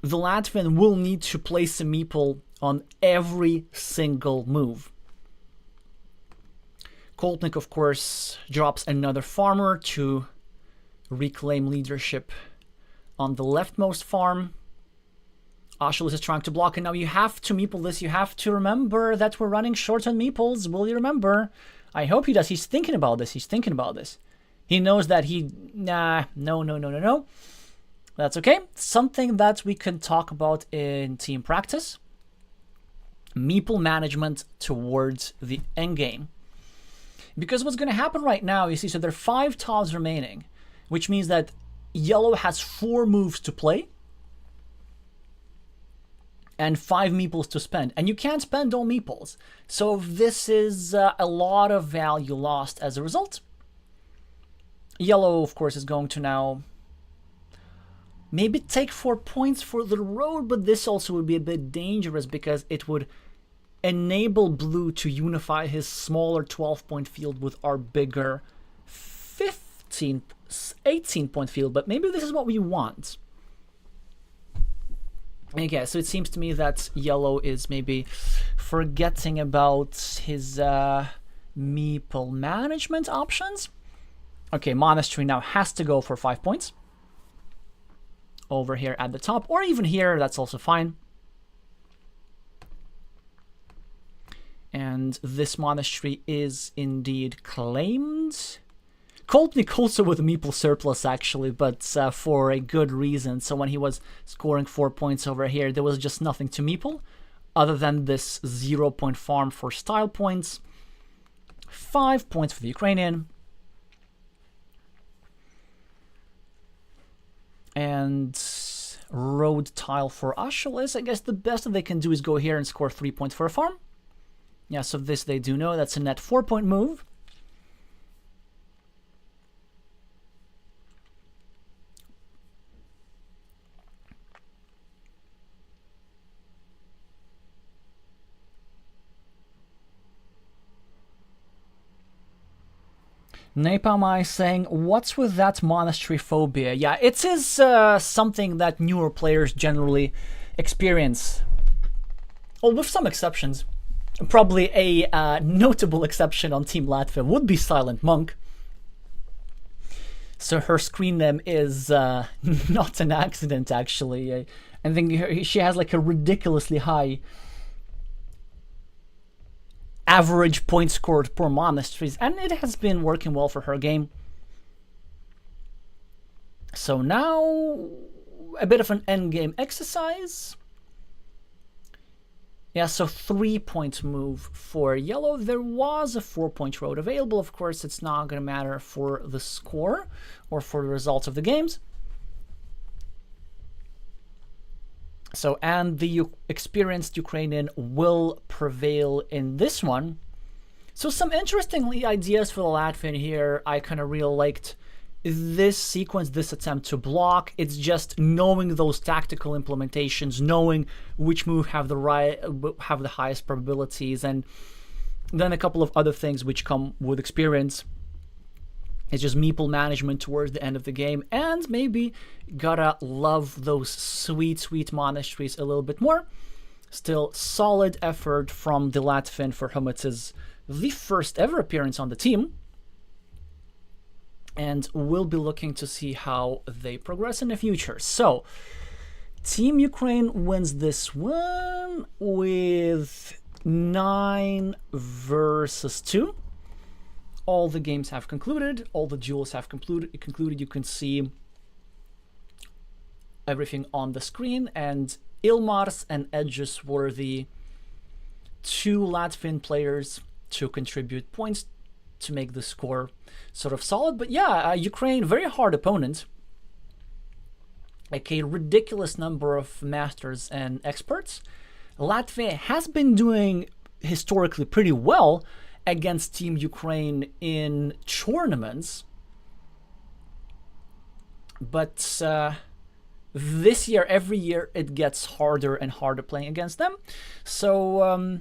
S1: the Latvian will need to place a meeple on every single move. Kolpnik, of course, drops another farmer to reclaim leadership on the leftmost farm. Ashelis is trying to block, and now you have to meeple this. You have to remember that we're running short on meeples. Will you remember? I hope he does. He's thinking about this. He's thinking about this. He knows that no. That's okay. Something that we can talk about in team practice. Meeple management towards the endgame. Because what's going to happen right now, you see, so there are 5 tiles remaining, which means that yellow has 4 moves to play and 5 meeples to spend. And you can't spend all meeples. So this is a lot of value lost as a result. Yellow, of course, is going to now maybe take 4 points for the road, but this also would be a bit dangerous because it would enable blue to unify his smaller 12-point field with our bigger 18-point field. But maybe this is what we want. Okay, so it seems to me that yellow is maybe forgetting about his meeple management options. Okay, monastery now has to go for 5 points. Over here at the top, or even here, that's also fine. And this monastery is indeed claimed. Kolpnik also with a meeple surplus, actually, but for a good reason. So when he was scoring 4 points over here, there was just nothing to meeple, other than this 0-point farm for style points. 5 points for the Ukrainian. And road tile for Ashelis. I guess the best that they can do is go here and score 3 points for a farm. Yeah, so this they do know. That's a net 4-point move. Napalm Eye saying, what's with that monastery phobia? Yeah, it is something that newer players generally experience. Well, with some exceptions. Probably a notable exception on Team Latvia would be Silent Monk. So her screen name is not an accident, actually. I think she has like a ridiculously high average point scored per monasteries, and it has been working well for her game. So now a bit of an endgame exercise. Yeah, so 3-point move for yellow. There was a 4-point road available. Of course, it's not going to matter for the score or for the results of the games. So, and the experienced Ukrainian will prevail in this one. So some interesting ideas for the Latvian here. I kind of really liked this sequence, this attempt to block. It's just knowing those tactical implementations, knowing which move have the highest probabilities, and then a couple of other things which come with experience. It's just meeple management towards the end of the game, and maybe gotta love those sweet, sweet monasteries a little bit more. Still solid effort from the Latvian for whom it is the first ever appearance on the team. And we'll be looking to see how they progress in the future. So, Team Ukraine wins this one with 9 versus 2. All the games have concluded. All the duels have concluded. You can see everything on the screen. And Ilmars and Edges were the 2 Latvian players to contribute points to make the score sort of solid. But yeah, Ukraine, very hard opponent. Like a ridiculous number of masters and experts. Latvia has been doing historically pretty well against Team Ukraine in tournaments. But this year, every year, it gets harder and harder playing against them. So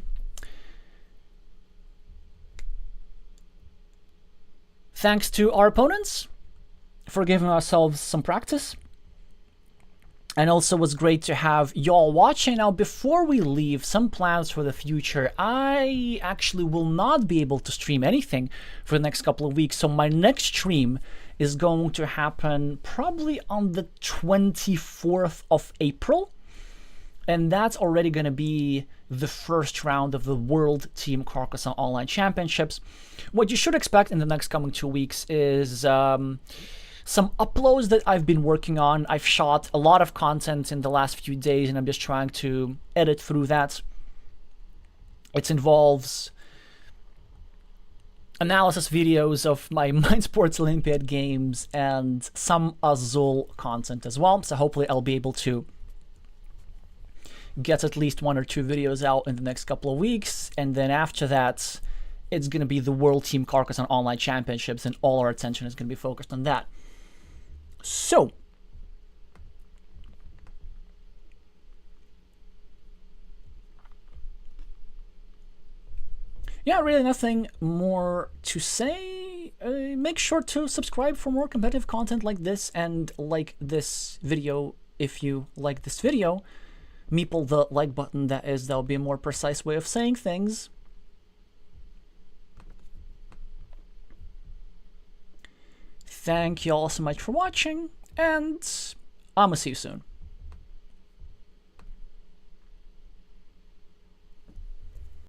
S1: thanks to our opponents for giving ourselves some practice. And also it was great to have y'all watching. Now, before we leave, some plans for the future. I actually will not be able to stream anything for the next couple of weeks. So my next stream is going to happen probably on the 24th of April. And that's already going to be the first round of the World Team Carcassonne Online Championships. What you should expect in the next coming 2 weeks is some uploads that I've been working on. I've shot a lot of content in the last few days, and I'm just trying to edit through that. It involves analysis videos of my Mind Sports Olympiad games and some Azul content as well. So hopefully I'll be able to get at least 1 or 2 videos out in the next couple of weeks. And then after that, it's going to be the World Team Carcassonne Online Championships, and all our attention is going to be focused on that. So, yeah, really nothing more to say. Make sure to subscribe for more competitive content like this, and like this video if you like this video. Meeple the like button, that'll be a more precise way of saying things. Thank you all so much for watching, and I'ma see you soon.